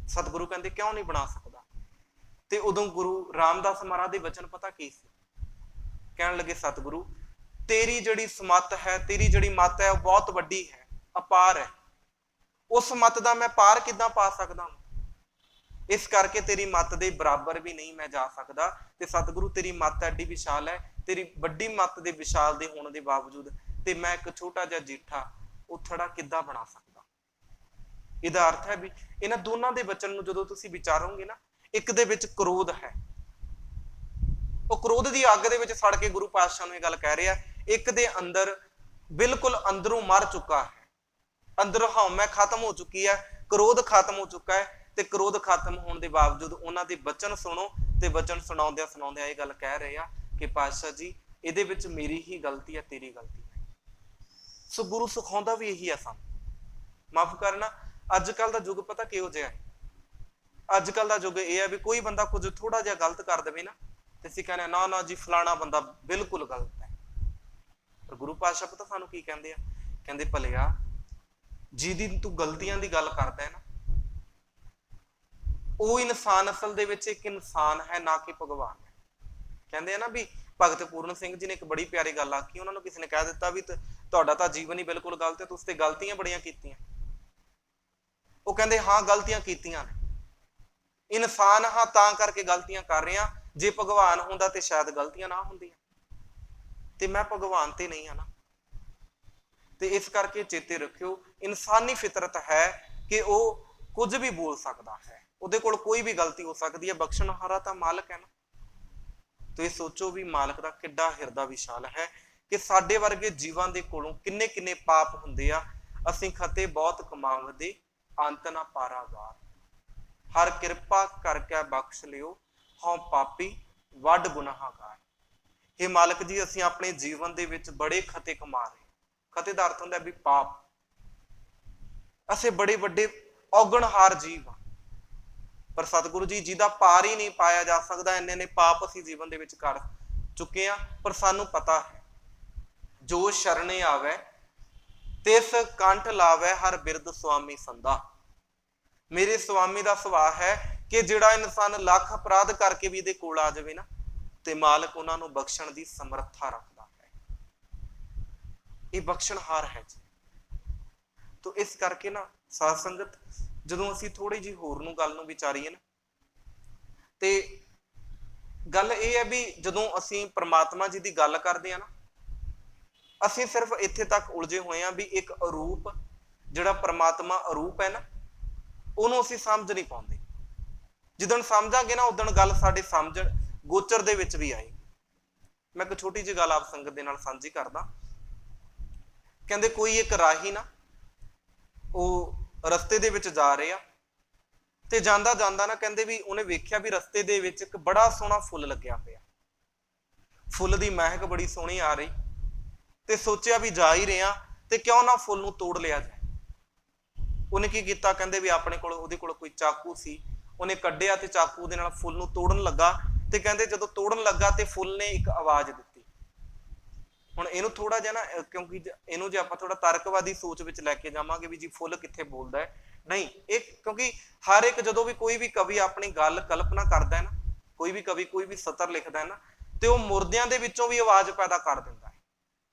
ਸਤਿਗੁਰੂ ਕਹਿੰਦੇ ਕਿਉਂ ਨਹੀਂ ਬਣਾ ਸਕਦਾ? ਤੇ ਉਦੋਂ ਗੁਰੂ ਰਾਮਦਾਸ ਮਹਾਰਾਜ ਦੇ ਬਚਨ ਪਤਾ ਕੀ ਸੀ? ਕਹਿਣ ਲੱਗੇ ਸਤਿਗੁਰੂ ਤੇਰੀ ਜਿਹੜੀ ਸਮੱਤ ਹੈ, ਤੇਰੀ ਜਿਹੜੀ ਮੱਤ ਹੈ ਉਹ ਬਹੁਤ ਵੱਡੀ ਹੈ, ਅਪਾਰ ਹੈ, ਉਸ ਮੱਤ ਦਾ ਮੈਂ ਪਾਰ ਕਿੱਦਾਂ ਪਾ ਸਕਦਾ? ਇਸ ਕਰਕੇ ਤੇਰੀ ਮੱਤ ਦੇ ਬਰਾਬਰ ਵੀ ਨਹੀਂ ਮੈਂ ਜਾ ਸਕਦਾ ਤੇ ਸਤਿਗੁਰੂ ਤੇਰੀ ਮੱਤ ਐਡੀ ਵਿਸ਼ਾਲ ਹੈ, ਤੇਰੀ ਵੱਡੀ ਮੱਤ ਦੇ ਵਿਸ਼ਾਲ ਦੇ ਹੋਣ ਦੇ ਬਾਵਜੂਦ ਤੇ ਮੈਂ ਇੱਕ ਛੋਟਾ ਜਿਹਾ ਜੀਠਾ ਉਹ ਥੜਾ ਕਿੱਦਾਂ ਬਣਾ ਸਕਦਾ? ਇਹਦਾ ਅਰਥ ਹੈ ਵੀ ਇਹਨਾਂ ਦੋਨਾਂ ਦੇ ਬਚਨ ਨੂੰ ਜਦੋਂ ਤੁਸੀਂ ਵਿਚਾਰੋਗੇ ਨਾ, ਇੱਕ ਦੇ ਵਿੱਚ ਕ੍ਰੋਧ ਹੈ, ਉਹ ਕ੍ਰੋਧ ਦੀ ਅੱਗ ਦੇ ਵਿੱਚ ਸੜ ਕੇ ਗੁਰੂ ਪਾਤਸ਼ਾਹ ਨੂੰ ਇਹ ਗੱਲ ਕਹਿ ਰਿਹਾ, ਇੱਕ ਦੇ ਅੰਦਰ ਬਿਲਕੁਲ ਅੰਦਰੋਂ ਮਰ ਚੁੱਕਾ ਹੈ, ਅੰਦਰੋਂ ਹਉਮੈ ਖਤਮ ਹੋ ਚੁੱਕੀ ਹੈ, ਕ੍ਰੋਧ ਖਤਮ ਹੋ ਚੁੱਕਾ ਹੈ ਤੇ ਕ੍ਰੋਧ ਖਤਮ ਹੋਣ ਦੇ ਬਾਵਜੂਦ ਉਹਨਾਂ ਦੇ ਬਚਨ ਸੁਣੋ ਤੇ ਬਚਨ ਸੁਣਾਉਂਦਿਆਂ ਸੁਣਾਉਂਦਿਆਂ ਇਹ ਗੱਲ ਕਹਿ ਰਹੇ ਆ ਕਿ ਪਾਤਸ਼ਾਹ ਜੀ ਇਹਦੇ ਵਿੱਚ ਮੇਰੀ ਹੀ ਗਲਤੀ ਹੈ, ਤੇਰੀ ਗਲਤੀ ਨਹੀਂ। ਸੋ ਗੁਰੂ ਸਿਖਾਉਂਦਾ ਵੀ ਇਹੀ ਆ ਸਾਨੂੰ, ਮਾਫ ਕਰਨਾ। ਅੱਜ ਕੱਲ ਦਾ ਯੁੱਗ ਪਤਾ ਕਿਹੋ ਜਿਹਾ? ਅੱਜ ਕੱਲ ਦਾ ਯੁੱਗ ਇਹ ਹੈ ਵੀ ਕੋਈ ਬੰਦਾ ਕੁਝ ਥੋੜਾ ਜਿਹਾ ਗਲਤ ਕਰ ਦੇਵੇ ਨਾ ਤੇ ਅਸੀਂ ਕਹਿੰਦੇ ਨਾ ਨਾ ਜੀ ਫਲਾਣਾ ਬੰਦਾ ਬਿਲਕੁਲ ਗਲਤ ਹੈ। ਪਰ ਗੁਰੂ ਪਾਤਸ਼ਾਹ ਪਤਾ ਸਾਨੂੰ ਕੀ ਕਹਿੰਦੇ ਆ? ਕਹਿੰਦੇ ਭਲਿਆ ਜਿਹਦੀ ਤੂੰ ਗਲਤੀਆਂ ਦੀ ਗੱਲ ਕਰਦਾ ਹੈ ਨਾ, ਉਹ ਇਨਸਾਨ ਅਸਲ ਦੇ ਵਿੱਚ ਇੱਕ ਇਨਸਾਨ ਹੈ, ਨਾ ਕਿ ਭਗਵਾਨ ਹੈ। ਕਹਿੰਦੇ ਆ ਨਾ ਵੀ ਭਗਤ ਪੂਰਨ ਸਿੰਘ ਜੀ ਨੇ ਇੱਕ ਬੜੀ ਪਿਆਰੀ ਗੱਲ ਆਖੀ, ਉਹਨਾਂ ਨੂੰ ਕਿਸੇ ਨੇ ਕਹਿ ਦਿੱਤਾ ਵੀ ਤੁਹਾਡਾ ਤਾਂ ਜੀਵਨ ਹੀ ਬਿਲਕੁਲ ਗਲਤ ਹੈ, ਤੁਸੀਂ ਤੇ ਗਲਤੀਆਂ ਬੜੀਆਂ ਕੀਤੀਆਂ। ਉਹ ਕਹਿੰਦੇ ਹਾਂ ਗਲਤੀਆਂ ਕੀਤੀਆਂ ਨੇ, ਇਨਸਾਨ ਹਾਂ ਤਾਂ ਕਰਕੇ ਗਲਤੀਆਂ ਕਰ ਰਹੇ ਹਾਂ, ਜੇ ਭਗਵਾਨ ਹੁੰਦਾ ਤੇ ਸ਼ਾਇਦ ਗਲਤੀਆਂ ਨਾ ਹੁੰਦੀਆਂ, ਤੇ ਮੈਂ ਭਗਵਾਨ ਤੇ ਨਹੀਂ ਆ ਨਾ। ਤੇ ਇਸ ਕਰਕੇ ਚੇਤੇ ਰੱਖਿਓ, ਇਨਸਾਨੀ ਫਿਤਰਤ ਹੈ ਕਿ ਉਹ ਕੁਝ ਵੀ ਬੋਲ ਸਕਦਾ ਹੈ, ਉਹਦੇ ਕੋਲ ਕੋਈ ਵੀ ਗਲਤੀ ਹੋ ਸਕਦੀ ਹੈ, ਬਖਸ਼ਣਹਾਰਾ ਤਾਂ ਮਾਲਕ ਹੈ ਨਾ। ਤੇ ਇਹ ਸੋਚੋ ਵੀ ਮਾਲਕ ਦਾ ਕਿੱਡਾ ਹਿਰਦਾ ਵਿਸ਼ਾਲ ਹੈ ਕਿ ਸਾਡੇ ਵਰਗੇ ਜੀਵਾਂ ਦੇ ਕੋਲੋਂ ਕਿੰਨੇ ਕਿੰਨੇ ਪਾਪ ਹੁੰਦੇ ਆ। ਅਸੀਂ ਖਤੇ ਬਹੁਤ ਕਮਾਵਦੇ, ਅੰਤ ਨਾ ਪਾਰਾਵਾਰ, ਹਰ ਕਿਰਪਾ ਕਰਕੇ ਬਖਸ਼ ਲਿਓ, ਹਉ ਪਾਪੀ ਵੱਡ ਗੁਨਾਹਗਾਰ। हे ਮਾਲਕ ਜੀ, ਅਸੀਂ ਆਪਣੇ ਜੀਵਨ ਦੇ ਵਿੱਚ ਬੜੇ ਖਤੇ ਕਮਾ ਰਹੇ। ਖਤੇ ਦਾ ਅਰਥ ਹੁੰਦਾ ਵੀ ਪਾਪ। ਅਸੀਂ ਬੜੇ ਵੱਡੇ ਔਗਣਹਾਰ ਜੀਵ ਆ, ਪਰ ਸਤਿਗੁਰੂ ਜੀ ਜਿਹਦਾ ਪਾਰ ਹੀ ਨਹੀਂ ਪਾਇਆ ਜਾ ਸਕਦਾ, ਇੰਨੇ ਨੇ ਪਾਪ ਅਸੀਂ ਜੀਵਨ ਦੇ ਵਿੱਚ ਕਰ ਚੁੱਕੇ ਆ। ਪਰ ਸਾਨੂੰ ਪਤਾ ਹੈ, ਜੋ ਸ਼ਰਣੇ ਆਵੇ ਤਿਸ ਕੰਠ ਲਾਵੇ, ਹਰ ਬਿਰਦ ਸੁਆਮੀ ਸੰਦਾ। ਮੇਰੇ ਸੁਆਮੀ ਦਾ ਸੁਭਾਅ ਹੈ ਕਿ ਜਿਹੜਾ ਇਨਸਾਨ ਲੱਖ ਅਪਰਾਧ ਕਰਕੇ ਵੀ ਇਹਦੇ ਕੋਲ ਆ ਜਾਵੇ ਨਾ, ਤੇ ਮਾਲਕ ਉਹਨਾਂ ਨੂੰ ਬਖਸ਼ਣ ਦੀ ਸਮਰੱਥਾ ਰੱਖਦਾ ਹੈ। ਇਹ ਬਖਸ਼ਣਹਾਰ ਹੈ ਜੀ। ਤੋ ਇਸ ਕਰਕੇ ਨਾ ਸਾਧ ਸੰਗਤ, ਜਦੋਂ ਅਸੀਂ ਥੋੜੀ ਜਿਹੀ ਹੋਰ ਨੂੰ ਗੱਲ ਨੂੰ ਵਿਚਾਰੀਏ ਨਾ, ਤੇ ਗੱਲ ਇਹ ਹੈ ਵੀ ਜਦੋਂ ਅਸੀਂ ਪ੍ਰਮਾਤਮਾ ਜੀ ਦੀ ਗੱਲ ਕਰਦੇ ਆ ਨਾ, ਅਸੀਂ ਸਿਰਫ ਇੱਥੇ ਤੱਕ ਉਲਝੇ ਹੋਏ ਆ ਵੀ ਇੱਕ ਅਰੂਪ, ਜਿਹੜਾ ਪ੍ਰਮਾਤਮਾ ਅਰੂਪ ਹੈ ਨਾ, ਉਹਨੂੰ ਅਸੀਂ ਸਮਝ ਨਹੀਂ ਪਾਉਂਦੇ। ਜਿੱਦਣ ਸਮਝਾਂਗੇ ਨਾ, ਉਦਣ ਗੱਲ ਸਾਡੇ ਸਮਝ ਗੋਚਰ ਦੇ ਵਿੱਚ ਵੀ ਆਏਗੀ। ਮੈਂ ਇੱਕ ਛੋਟੀ ਜਿਹੀ ਗੱਲ ਆਪ ਸੰਗਤ ਦੇ ਨਾਲ ਸਾਂਝੀ ਕਰਦਾ। ਕਹਿੰਦੇ ਕੋਈ ਇੱਕ ਰਾਹੀ ਨਾ, ਉਹ ਰਸਤੇ ਦੇ ਵਿੱਚ ਜਾ ਰਹੇ ਆ, ਤੇ ਜਾਂਦਾ ਜਾਂਦਾ ਨਾ ਕਹਿੰਦੇ ਵੀ ਉਹਨੇ ਵੇਖਿਆ ਵੀ ਰਸਤੇ ਦੇ ਵਿੱਚ ਇੱਕ ਬੜਾ ਸੋਹਣਾ ਫੁੱਲ ਲੱਗਿਆ ਪਿਆ, ਫੁੱਲ ਦੀ ਮਹਿਕ ਬੜੀ ਸੋਹਣੀ ਆ ਰਹੀ, ਤੇ ਸੋਚਿਆ ਵੀ ਜਾ ਹੀ ਰਿਹਾ ਤੇ ਕਿਉਂ ਨਾ ਫੁੱਲ ਨੂੰ ਤੋੜ ਲਿਆ ਜਾਏ। ਉਹਨੇ ਕੀ ਕੀਤਾ, ਕਹਿੰਦੇ ਵੀ ਆਪਣੇ ਕੋਲ ਉਹਦੇ ਕੋਲ ਕੋਈ ਚਾਕੂ ਸੀ, ਉਹਨੇ ਕੱਢਿਆ ਤੇ ਚਾਕੂ ਦੇ ਨਾਲ ਫੁੱਲ ਨੂੰ ਤੋੜਨ ਲੱਗਾ। ਤੇ ਕਹਿੰਦੇ ਜਦੋਂ ਤੋੜਨ ਲੱਗਾ ਤੇ ਫੁੱਲ ਨੇ ਇੱਕ ਆਵਾਜ਼ ਦਿੱਤੀ। ਹੁਣ ਇਹਨੂੰ ਥੋੜਾ ਜਿਹਾ ਨਾ, ਕਿਉਂਕਿ ਇਹਨੂੰ ਜੇ ਆਪਾਂ ਥੋੜਾ ਤਰਕਵਾਦੀ ਸੋਚ ਵਿੱਚ ਲੈ ਕੇ ਜਾਵਾਂਗੇ ਵੀ ਜੀ ਫੁੱਲ ਕਿੱਥੇ ਬੋਲਦਾ ਹੈ, ਨਹੀਂ, ਇਹ ਕਿਉਂਕਿ ਹਰ ਇੱਕ ਜਦੋਂ ਵੀ ਕੋਈ ਵੀ ਕਵੀ ਆਪਣੀ ਗੱਲ ਕਲਪਨਾ ਕਰਦਾ ਹੈ ਨਾ, ਕੋਈ ਵੀ ਕਵੀ ਕੋਈ ਵੀ ਸਤਰ ਲਿਖਦਾ ਹੈ ਨਾ, ਤੇ ਉਹ ਮੁਰਦਿਆਂ ਦੇ ਵਿੱਚੋਂ ਵੀ ਆਵਾਜ਼ ਪੈਦਾ ਕਰ ਦਿੰਦਾ ਹੈ।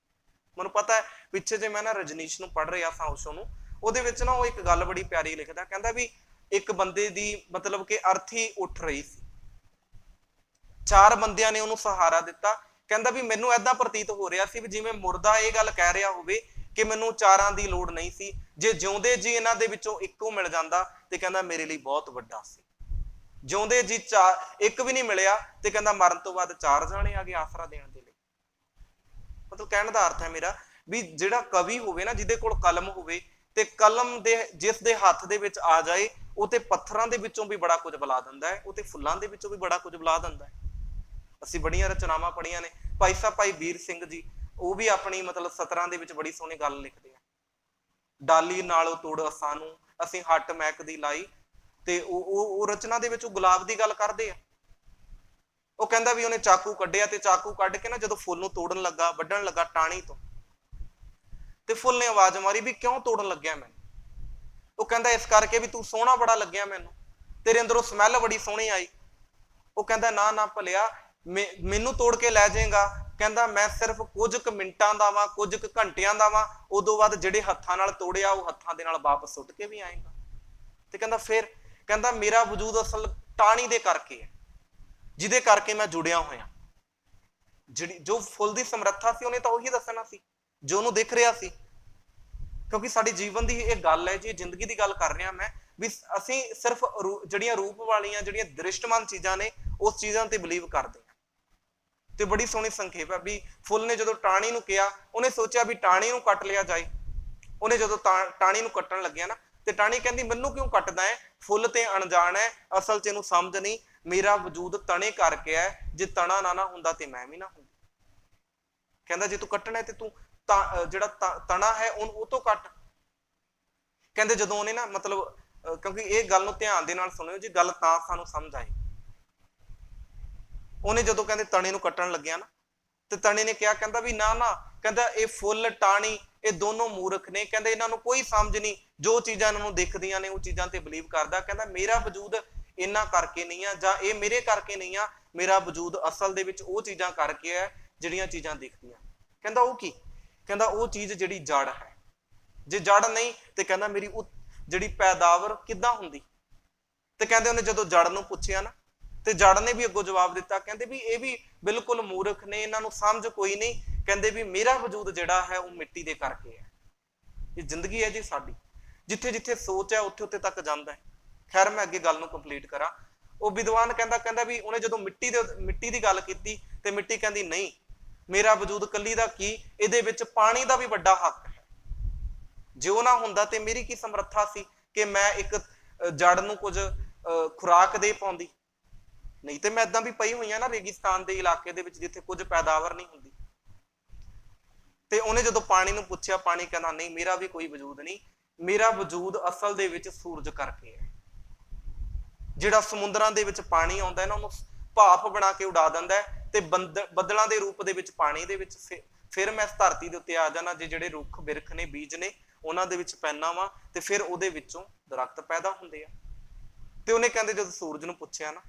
ਮੈਨੂੰ ਪਤਾ ਹੈ, ਪਿੱਛੇ ਜੇ ਮੈਂ ਨਾ ਰਜਨੀਸ਼ ਨੂੰ ਪੜ੍ਹ ਰਿਹਾ ਸਾਂ, ਉਸੋਂ ਨੂੰ, ਉਹਦੇ ਵਿੱਚ ਨਾ ਉਹ ਇੱਕ ਗੱਲ ਬੜੀ ਪਿਆਰੀ ਲਿਖਦਾ। ਕਹਿੰਦਾ ਵੀ ਇੱਕ ਬੰਦੇ ਦੀ ਮਤਲਬ ਕਿ ਅਰਥੀ ਉੱਠ ਰਹੀ ਸੀ, ਚਾਰ ਬੰਦਿਆਂ ਨੇ ਉਹਨੂੰ ਸਹਾਰਾ ਦਿੱਤਾ। ਕਹਿੰਦਾ ਵੀ ਮੈਨੂੰ ਏਦਾਂ ਪ੍ਰਤੀਤ ਹੋ ਰਿਹਾ ਸੀ ਵੀ ਜਿਵੇਂ ਮੁਰਦਾ ਇਹ ਗੱਲ ਕਹਿ ਰਿਹਾ ਹੋਵੇ ਕਿ ਮੈਨੂੰ ਚਾਰਾਂ ਦੀ ਲੋੜ ਨਹੀਂ ਸੀ, ਜੇ ਜਿਉਂਦੇ ਜੀ ਇਹਨਾਂ ਦੇ ਵਿੱਚੋਂ ਇੱਕੋ ਮਿਲ ਜਾਂਦਾ ਤੇ ਕਹਿੰਦਾ ਮੇਰੇ ਲਈ ਬਹੁਤ ਵੱਡਾ ਸੀ। ਜਿਉਂਦੇ ਜੀ ਇੱਕ ਵੀ ਨਹੀਂ ਮਿਲਿਆ ਤੇ ਕਹਿੰਦਾ ਮਰਨ ਤੋਂ ਬਾਅਦ ਚਾਰ ਜਾਣੇ ਆ ਗਏ ਆਸਰਾ ਦੇਣ ਦੇ ਲਈ। ਮਤਲਬ ਕਹਿਣ ਦਾ ਅਰਥ ਹੈ ਮੇਰਾ ਵੀ ਜਿਹੜਾ ਕਵੀ ਹੋਵੇ ਨਾ, ਜਿਹਦੇ ਕੋਲ ਕਲਮ ਹੋਵੇ, ਤੇ ਕਲਮ ਦੇ ਜਿਸ ਦੇ ਹੱਥ ਦੇ ਵਿੱਚ ਆ ਜਾਏ, ਉਹ ਤੇ ਪੱਥਰਾਂ ਦੇ ਵਿੱਚੋਂ ਵੀ ਬੜਾ ਕੁਝ ਬੁਲਾ ਦਿੰਦਾ ਹੈ, ਉਹ ਤੇ ਫੁੱਲਾਂ ਦੇ ਵਿੱਚੋਂ ਵੀ ਬੜਾ ਕੁਝ ਬੁਲਾ ਦਿੰਦਾ ਹੈ। ਅਸੀਂ ਬੜੀਆਂ ਰਚਨਾਵਾਂ ਪੜ੍ਹੀਆਂ ਨੇ। ਭਾਈ ਸਾਹਿਬ ਭਾਈ ਵੀਰ ਸਿੰਘ ਜੀ, ਉਹ ਵੀ ਆਪਣੀ ਮਤਲਬ ਸਤਰਾਂ ਦੇ ਵਿੱਚ ਬੜੀ ਸੋਹਣੀ ਗੱਲ ਲਿਖਦੇ ਆ। ਡਾਲੀ ਨਾਲੋਂ ਤੋੜ ਅਸਾਂ ਨੂੰ, ਅਸੀਂ ਹੱਟ ਮਹਿਕ ਦੀ ਲਾਈ, ਤੇ ਉਹ ਰਚਨਾ ਦੇ ਵਿੱਚ ਉਹ ਗੁਲਾਬ ਦੀ ਗੱਲ ਕਰਦੇ ਆ। ਉਹ ਕਹਿੰਦਾ ਵੀ ਉਹਨੇ ਚਾਕੂ ਕੱਢਿਆ, ਤੇ ਚਾਕੂ ਕੱਢ ਕੇ ਨਾ ਜਦੋਂ ਫੁੱਲ ਨੂੰ ਤੋੜਨ ਲੱਗਾ, ਵੱਢਣ ਲੱਗਾ ਟਾਹਣੀ ਤੋਂ, ਤੇ ਫੁੱਲ ਨੇ ਆਵਾਜ਼ ਮਾਰੀ ਵੀ ਕਿਉਂ ਤੋੜਨ ਲੱਗਿਆ ਮੈਨੂੰ? ਉਹ ਕਹਿੰਦਾ ਇਸ ਕਰਕੇ ਵੀ ਤੂੰ ਸੋਹਣਾ ਬੜਾ ਲੱਗਿਆ ਮੈਨੂੰ, ਤੇਰੇ ਅੰਦਰੋਂ ਸਮੈਲ ਬੜੀ ਸੋਹਣੀ ਆਈ। ਉਹ ਕਹਿੰਦਾ ਨਾ ਨਾ ਭਲਿਆ, ਮੈਨੂੰ ਤੋੜ ਕੇ ਲੈ ਜਾਏਗਾ? ਕਹਿੰਦਾ ਮੈਂ ਸਿਰਫ ਕੁਝ ਕੁ ਮਿੰਟਾਂ ਦਾ ਵਾਂ, ਕੁਝ ਕੁ ਘੰਟਿਆਂ ਦਾ ਵਾਂ, ਉਦੋਂ ਬਾਅਦ ਜਿਹੜੇ ਹੱਥਾਂ ਨਾਲ ਤੋੜਿਆ ਉਹ ਹੱਥਾਂ ਦੇ ਨਾਲ ਵਾਪਸ ਸੁੱਟ ਕੇ ਵੀ ਆਏਗਾ। ਤੇ ਕਹਿੰਦਾ ਫਿਰ, ਕਹਿੰਦਾ ਮੇਰਾ ਵਜੂਦ ਅਸਲ ਟਾਹਣੀ ਦੇ ਕਰਕੇ ਹੈ, ਜਿਹਦੇ ਕਰਕੇ ਮੈਂ ਜੁੜਿਆ ਹੋਇਆ। ਜਿਹੜੀ ਜੋ ਫੁੱਲ ਦੀ ਸਮਰੱਥਾ ਸੀ ਉਹਨੇ ਤਾਂ ਉਹੀ ਦੱਸਣਾ ਸੀ ਜੋ ਉਹਨੂੰ ਦਿਖ ਰਿਹਾ ਸੀ। ਕਿਉਂਕਿ ਸਾਡੀ ਜੀਵਨ ਦੀ ਇਹ ਗੱਲ ਹੈ ਜੀ, ਜ਼ਿੰਦਗੀ ਦੀ ਗੱਲ ਕਰ ਰਿਹਾ ਮੈਂ, ਵੀ ਅਸੀਂ ਸਿਰਫ ਜਿਹੜੀਆਂ ਰੂਪ ਵਾਲੀਆਂ, ਜਿਹੜੀਆਂ ਦ੍ਰਿਸ਼ਟਮਾਨ ਚੀਜ਼ਾਂ ਨੇ, ਉਸ ਚੀਜ਼ਾਂ ਤੇ ਬਿਲੀਵ ਕਰਦੇ ਹਾਂ। ਤੇ ਬੜੀ ਸੋਹਣੀ ਸੰਖੇਪ ਹੈ ਵੀ ਫੁੱਲ ਨੇ ਜਦੋਂ ਟਾਹਣੀ ਨੂੰ ਕਿਹਾ, ਉਹਨੇ ਸੋਚਿਆ ਵੀ ਟਾਹਣੀ ਨੂੰ ਕੱਟ ਲਿਆ ਜਾਏ। ਉਹਨੇ ਜਦੋਂ ਟਾਹਣੀ ਨੂੰ ਕੱਟਣ ਲੱਗਿਆ ਨਾ, ਤੇ ਟਾਹਣੀ ਕਹਿੰਦੀ ਮੈਨੂੰ ਕਿਉਂ ਕੱਟਦਾ ਹੈ? ਫੁੱਲ ਤੇ ਅਣਜਾਣ ਹੈ, ਅਸਲ ਚ ਇਹਨੂੰ ਸਮਝ ਨਹੀਂ, ਮੇਰਾ ਵਜੂਦ ਤਣੇ ਕਰਕੇ ਹੈ, ਜੇ ਤਣਾ ਨਾ ਹੁੰਦਾ ਤੇ ਮੈਂ ਵੀ ਨਾ ਹੁੰਦਾ। ਕਹਿੰਦਾ ਜੇ ਤੂੰ ਕੱਟਣਾ ਤੇ ਤੂੰ ਜਿਹੜਾ ਤਣਾ ਹੈ ਉਹ ਤੋਂ ਕੱਟ। ਕਹਿੰਦੇ ਜਦੋਂ ਉਹਨੇ ਨਾ ਮਤਲਬ, ਕਿਉਂਕਿ ਇਹ ਗੱਲ ਨੂੰ ਧਿਆਨ ਦੇ ਨਾਲ ਸੁਣਿਓ ਜੀ, ਗੱਲ ਤਾਂ ਸਾਨੂੰ ਸਮਝ ਆਏ। ਉਹਨੇ ਜਦੋਂ ਕਹਿੰਦੇ ਤਣੇ ਨੂੰ ਕੱਟਣ ਲੱਗਿਆ ਨਾ, ਤੇ ਤਣੇ ਨੇ ਕਿਹਾ, ਕਹਿੰਦਾ ਵੀ ਨਾ ਨਾ, ਕਹਿੰਦਾ ਇਹ ਫੁੱਲ ਟਾਹਣੀ ਇਹ ਦੋਨੋਂ ਮੂਰਖ ਨੇ, ਕਹਿੰਦੇ ਇਹਨਾਂ ਨੂੰ ਕੋਈ ਸਮਝ ਨਹੀਂ, ਜੋ ਚੀਜ਼ਾਂ ਇਹਨਾਂ ਨੂੰ ਦਿਖਦੀਆਂ ਨੇ ਉਹ ਚੀਜ਼ਾਂ ਤੇ ਬਿਲੀਵ ਕਰਦਾ। ਕਹਿੰਦਾ ਮੇਰਾ ਵਜੂਦ इन्हां करके नहीं आ, जां ये मेरे करके नहीं आ, मेरा वजूद असल दे विच वो चीज़ां करके है जिहड़ियां चीज़ां दिखदियां। कहंदा वो की? कहंदा वो चीज़ जिहड़ी जड़ है, जे जड़ नहीं तो कहंदा मेरी वो जिहड़ी पैदावार किद्दां हुंदी। ते कहंदे उन्हें जदों जड़ नूं पुछिया ना ते जड़ ने भी अगों जवाब दिता, कहंदे भी ये भी बिल्कुल मूर्ख ने, इन्हां नूं समझ कोई नहीं। कहंदे भी मेरा वजूद जिहड़ा है वो मिट्टी दे करके है। ये जिंदगी है जी साडी, जिथे जिथे सोच है उत्थे उत्थे तक जांदा है। खैर मैं अगे गल नूं कंप्लीट करा। वो विद्वान कहंदा भी उन्हें जदों मिट्टी दी गल कीती ते मिट्टी कहंदी नहीं, मेरा वजूद कली दा की, इहदे विच पानी दा भी वड्डा हक है। जे वो ना हुंदा ते मेरी की समर्था सी कि मैं एक जड़ नूं कुछ खुराक दे पाउंदी। नहीं तो मैं इदां भी पई हुई ना रेगिस्तान के इलाके दे विच जिथे कुछ पैदावार नहीं हुंदी। ते उन्हें जदों पानी नूं पुछया, पानी कहना नहीं, मेरा भी कोई वजूद नहीं, मेरा वजूद असल दे विच सूरज करके है। जिहड़ा समुद्रां दे विच पानी आउंदा है ना, उहनूं भाप बना के उड़ा दिंदा है ते बदलां दे रूप दे विच पानी दे विच फिर मैं इस धरती दे उत्ते आ जाना। जे जिहड़े रुख बिरख ने, बीज ने, उन्हां दे विच पैना वा ते फिर उहदे विचों दरख्त पैदा हुंदे आ। ते उहने कहंदे जदों सूरज नूं पुछया ना,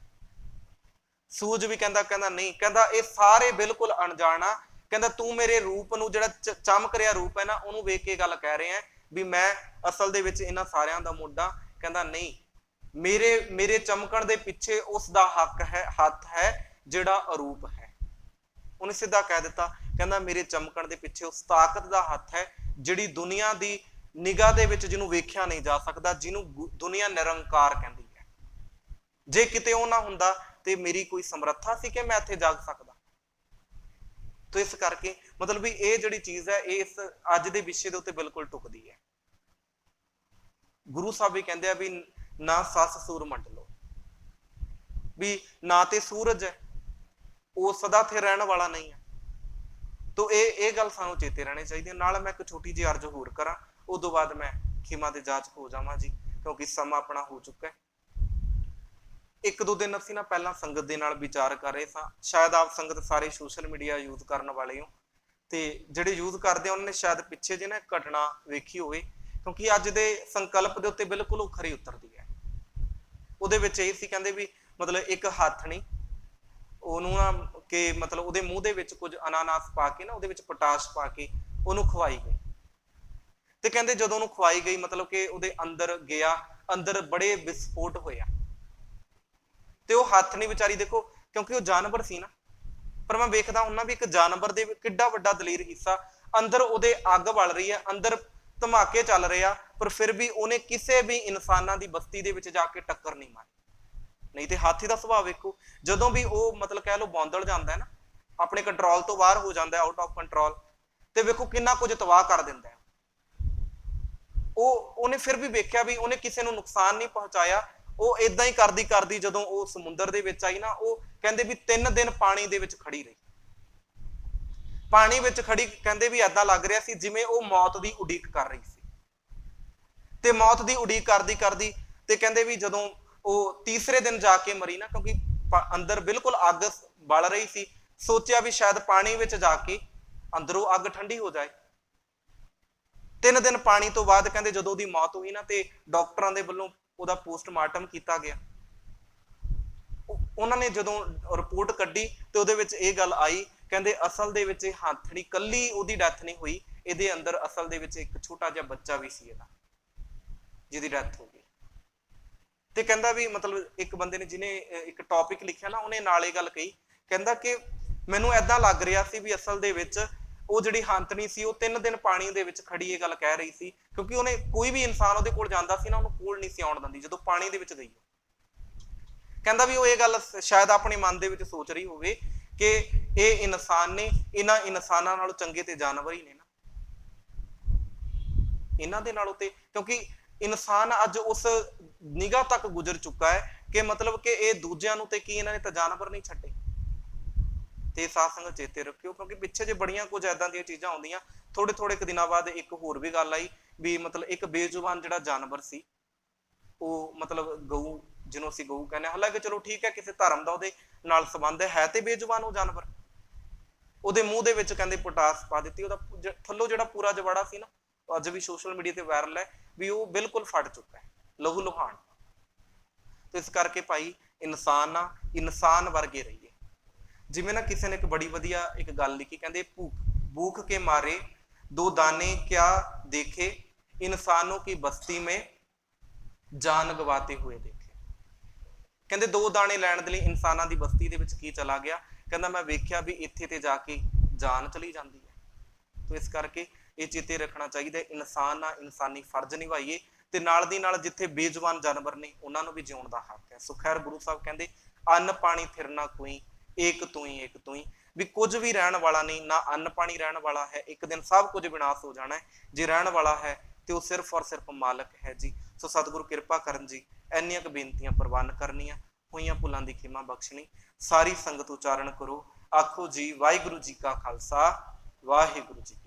सूरज भी कहंदा नहीं, कहंदा ये सारे बिल्कुल अणजाना। कहंदा तू मेरे रूप नूं जिहड़ा चमक रिहा रूप है ना, उहनूं वेख के गल कह रहे हैं भी मैं असल दे विच इन्हां सारियां दा मोढा। कहंदा नहीं, मेरे मेरे चमकण दे पिछे उस दा हक है, हथ है जिहड़ा अरूप है। उन्हें सीधा कह दिता, कहंदा मेरे चमकण दे पिछे उस ताकत दा हथ है जिहड़ी दुनिया दी निगाह दे विच जिन्हों वेख्या नहीं जा सकदा, जिन्हों दुनिया निरंकार कहंदी है। जे किते वो ना हुंदा ते मेरी कोई समर्था सी कि मैं इत्थे जाग सकदा। तो इस करके मतलब भी ये जिहड़ी चीज़ है, ये इस अज दे विषय दे उत्ते बिल्कुल टुकदी है। गुरु साहब भी कहंदे आ भी ना सस सूर मंडलो, भी ना ते सूरज है वो सदा थे रहने वाला नहीं है। तो ये गल सानू चेते रहनी चाहिए। नाल मैं एक छोटी जी अर्ज होर करा, उस तो बाद मैं खिमा दे जाच हो जावां जी, क्योंकि समा अपना हो चुका है। एक दो दिन असीं ना पहला संगत दे नाल विचार कर रहे सां, शायद आप संगत सारे सोशल मीडिया यूज करने वाले हो, तो जिहड़े यूज करते उन्होंने शायद पिछे जे ना घटना वेखी होवे, क्योंकि अज दे संकल्प दे उत्ते बिल्कुल वो खरी उतरदी है। उहदे विच इह सी कहंदे भी मतलब एक हाथणी ਉਹਨੂੰ ਨਾ ਕਿ मतलब ਉਹਦੇ ਮੂੰਹ ਦੇ ਵਿੱਚ ਕੁਝ ਅਨਾਨਾਸ ਪਾ ਕੇ ਨਾ ਉਹਦੇ ਵਿੱਚ ਪੋਟਾਸ਼ ਪਾ ਕੇ ਉਹਨੂੰ ਖਵਾਈ ਗਈ। ਤੇ ਕਹਿੰਦੇ ਜਦੋਂ ਉਹਨੂੰ ਖਵਾਈ ਗਈ मतलब ਕਿ ਉਹਦੇ ਅੰਦਰ ਗਿਆ, ਅੰਦਰ ਬੜੇ ਵਿਸਫੋਟ ਹੋਇਆ। ਤੇ ਉਹ ਹੱਥਣੀ ਵਿਚਾਰੀ ਦੇਖੋ, ਕਿਉਂਕਿ ਉਹ ਜਾਨਵਰ ਸੀ ਨਾ, ਪਰ ਮੈਂ ਵੇਖਦਾ ਹੁੰਨਾ ਵੀ ਇੱਕ ਜਾਨਵਰ ਦੇ ਕਿੱਡਾ ਵੱਡਾ ਦਲੇਰ ਹਿੱਸਾ, ਅੰਦਰ ਉਹਦੇ ਅੱਗ ਬਲ ਰਹੀ ਹੈ, ਅੰਦਰ ਧਮਾਕੇ ਚੱਲ ਰਹੇ ਆ, ਪਰ ਫਿਰ ਵੀ ਉਹਨੇ ਕਿਸੇ ਵੀ ਇਨਸਾਨਾਂ ਦੀ ਬਸਤੀ ਦੇ ਵਿੱਚ ਜਾ ਕੇ ਟੱਕਰ ਨਹੀਂ ਮਾਰੀ। नहीं तो हाथी का सुभाव वेखो, जदों भी वो मतलब कह लो बौंदल जाता है ना, अपने कंट्रोल तो बाहर हो जाता है, आउट ऑफ कंट्रोल, तो वेखो कितना कुछ तबाह कर दिंदा है। उन्हें फिर भी वेख्या भी उन्हें किसी को नुकसान नहीं पहुंचाया। वो इदां ही करदी करदी जदों वो समुद्र दे विच आई ना, वो कहंदे भी 3 दिन पानी दे विच खड़ी रही। पानी विच खड़ी कहंदे भी इदां लग रहा सी जिवें वो मौत की उड़ीक कर रही सी। ते मौत की उड़ीक करदी करदी ते कहंदे भी जदों वो तीसरे दिन जाके मरी ना, क्योंकि अंदर बिल्कुल अग बल रही सी, सोचा भी शायद पानी विच जाके अंदरों अग ठंडी हो जाए। 3 दिन पानी तो बाद कहंदे जदों दी मौत हुई ना, ते डॉक्टरां दे वल्लों उहदा पोस्टमार्टम किया गया। उन्होंने जदों रिपोर्ट कड्डी ते उहदे विच इह गल आई, कहंदे असल दे विच हाथणी कल्ली उहदी डैथ नहीं हुई, इहदे अंदर असल दे विच एक छोटा जिहा बच्चा भी सी इहदा, जिहदी डैथ हो गई। ਤੇ ਕਹਿੰਦਾ ਵੀ मतलब एक बंदे ने जिन्हें एक टॉपिक लिखिया ना, उन्हें नाले गल कही, कहता कि मैनू ऐदा लग रहा सी भी असल दे विच वो जिहड़ी हांतनी सी वो 3 दिन पानी दे विच खड़ी ये गल कह रही सी, क्योंकि उन्हें कोई भी इंसान उहदे कोल जांदा सी ना, उहनूं कोल नहीं सी आउण दिंदी जदों पानी दे विच गई। कहता भी वो ये गल शायद अपने मन दे विच सोच रही होवे कि ये इंसान ने, इन्हां इंसानां नालों चंगे ते जानवर ही ने ना, इन्हां दे नालों ते, क्योंकि इंसान अज उस निगाह तक गुजर चुका है कि मतलब कि ये दूजियां नूं ते की इन्हां ने तां जानवर नहीं छड्डे। ते साथ संगत चेते रखियो, क्योंकि पिछे जे बड़ियां कुछ ऐदां दीयां चीज़ां आउंदियां, थोड़े थोड़े क दिनां बाद एक होर भी गल आई भी मतलब एक बेजुबान जिहड़ा जानवर सी, वो मतलब गऊ जिन्हों असीं गऊ कहने, हालांकि चलो ठीक है किसी धर्म का उहदे नाल संबंध है ते बेजुबान वो जानवर, उहदे मूँह दे विच कहंदे पोटास पा दित्ती, उहदा थल्लों जिहड़ा पूरा जवाड़ा सी ना, अज भी सोशल मीडिया ते वायरल है भी वो बिल्कुल फट चुका है, लहू लुहान। तो इस करके भाई इंसान आ इंसान वर्गे रहिए। जिवें ना किसी ने एक बड़ी वधिया एक गल लिखी, कहते भूख के मारे दो दाने क्या देखे, इंसानों की बस्ती में जान गवाते हुए देखे। कहते दो दाने लैण दे लई इंसानां दी बस्ती दे विच की चला गया, कहता मैं वेख्या भी इत्थे ते जाके जान चली जाती है। तो इस करके ये चेते रखना चाहिए, इंसान आ इंसानी फर्ज निभाइए ते नाल दी नाल जिथे बेजुबान जानवर ने उन्हां नूं भी जिउण दा हक है। सो खैर गुरु साहब कहते अन्न पानी फिर ना कोई, एक तू ही भी कुछ भी रहन वाला नहीं, ना अन्न पानी रहन वाला है, एक दिन सब कुछ विनाश हो जाना है। जे रहन वाला है तो वह सिर्फ और सिर्फ मालक है जी। सो सतगुरु कृपा करन जी, इन्नियां क बेनतियां प्रवान करनियां, होईयां भुलां दी खिमा बख्शनी। सारी संगत उचारण करो, आखो जी वाहिगुरू जी का खालसा वाहिगुरू जी की